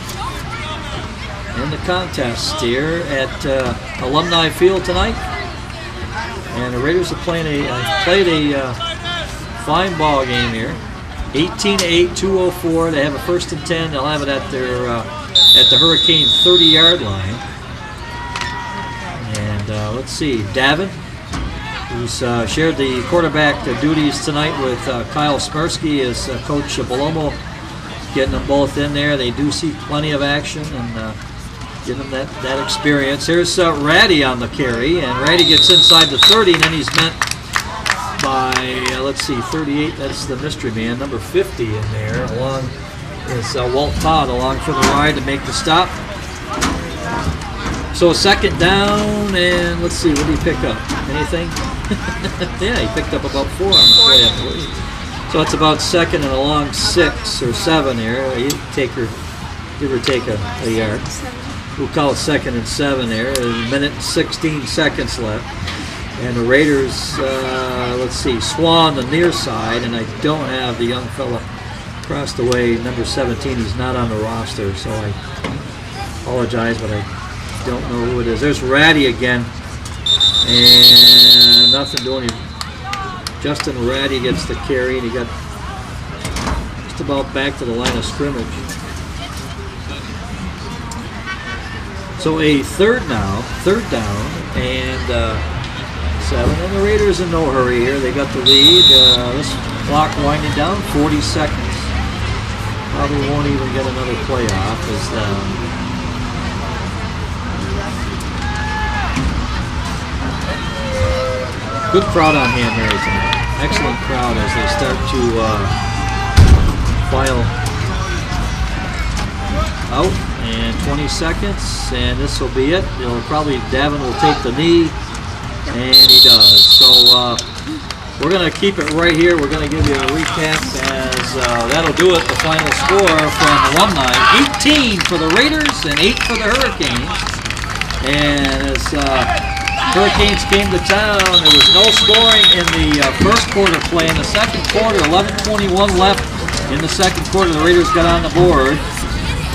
in the contest here at Alumni Field tonight. And the Raiders have played a fine ball game here. 18-8, 2:04. They have a 1st and 10. They'll have it at their at the Hurricane 30-yard line. And let's see, Davin, who's shared the quarterback duties tonight with Kyle Smirsky, as Coach Balomo getting them both in there. They do see plenty of action and getting them that experience. Here's Ratty on the carry, and Ratty gets inside the 30, and then he's met by, let's see, 38, that's the mystery man, number 50 in there, along is Walt Todd along for the ride to make the stop. So second down, and let's see, what did he pick up? Anything? Yeah, he picked up about 4 on the play, I believe. So it's about second and a long 6 or 7 here. You give or take a yard. We'll call it second and 7 there. A minute and 16 seconds left. And the Raiders, let's see, Swan the near side, and I don't have the young fella across the way, number 17. He's not on the roster, so I apologize, but I don't know who it is. There's Ratty again, and nothing doing. Justin Ratty gets the carry, and he got just about back to the line of scrimmage. So a third down, and 7. And the Raiders in no hurry here. They got the lead. This clock winding down, 40 seconds. Probably won't even get another play off as good crowd on hand, Mary, tonight. Excellent crowd as they start to file out. And 20 seconds, and this will be it. It'll probably, Davin will take the knee, and he does. So we're going to keep it right here. We're going to give you a recap as that'll do it. The final score from Alumni: 18 for the Raiders and 8 for the Hurricanes. And as Hurricanes came to town, there was no scoring in the first quarter play. In the second quarter, 11:21 left in the second quarter, the Raiders got on the board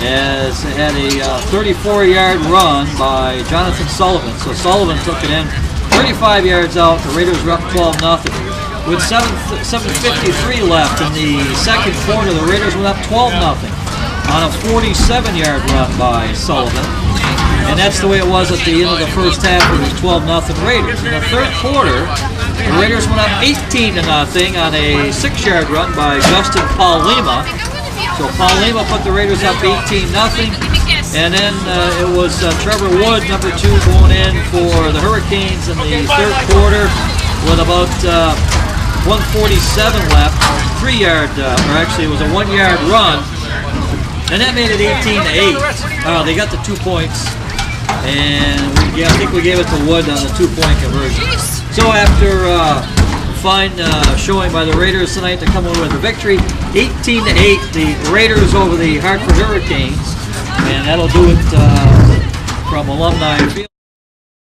as they had a 34-yard run by Jonathan Sullivan. So Sullivan took it in 35 yards out. The Raiders were up 12-0. With 7:53 left in the second quarter, the Raiders went up 12-0 on a 47-yard run by Sullivan. And that's the way it was at the end of the first half. It was 12-0 Raiders. In the third quarter, the Raiders went up 18-0 on a 6-yard run by Justin Paulima. So Paulima put the Raiders up 18-0. And then it was Trevor Wood, number 2, going in for the Hurricanes in the third quarter with about 1:47 left. 3-yard, or actually it was a 1-yard run. And that made it 18-8. They got the 2 points. And I think we gave it to Wood on the 2-point conversion. So after fine showing by the Raiders tonight to come away with the victory, 18-8, the Raiders over the Hartford Hurricanes. And that'll do it from Alumni Field.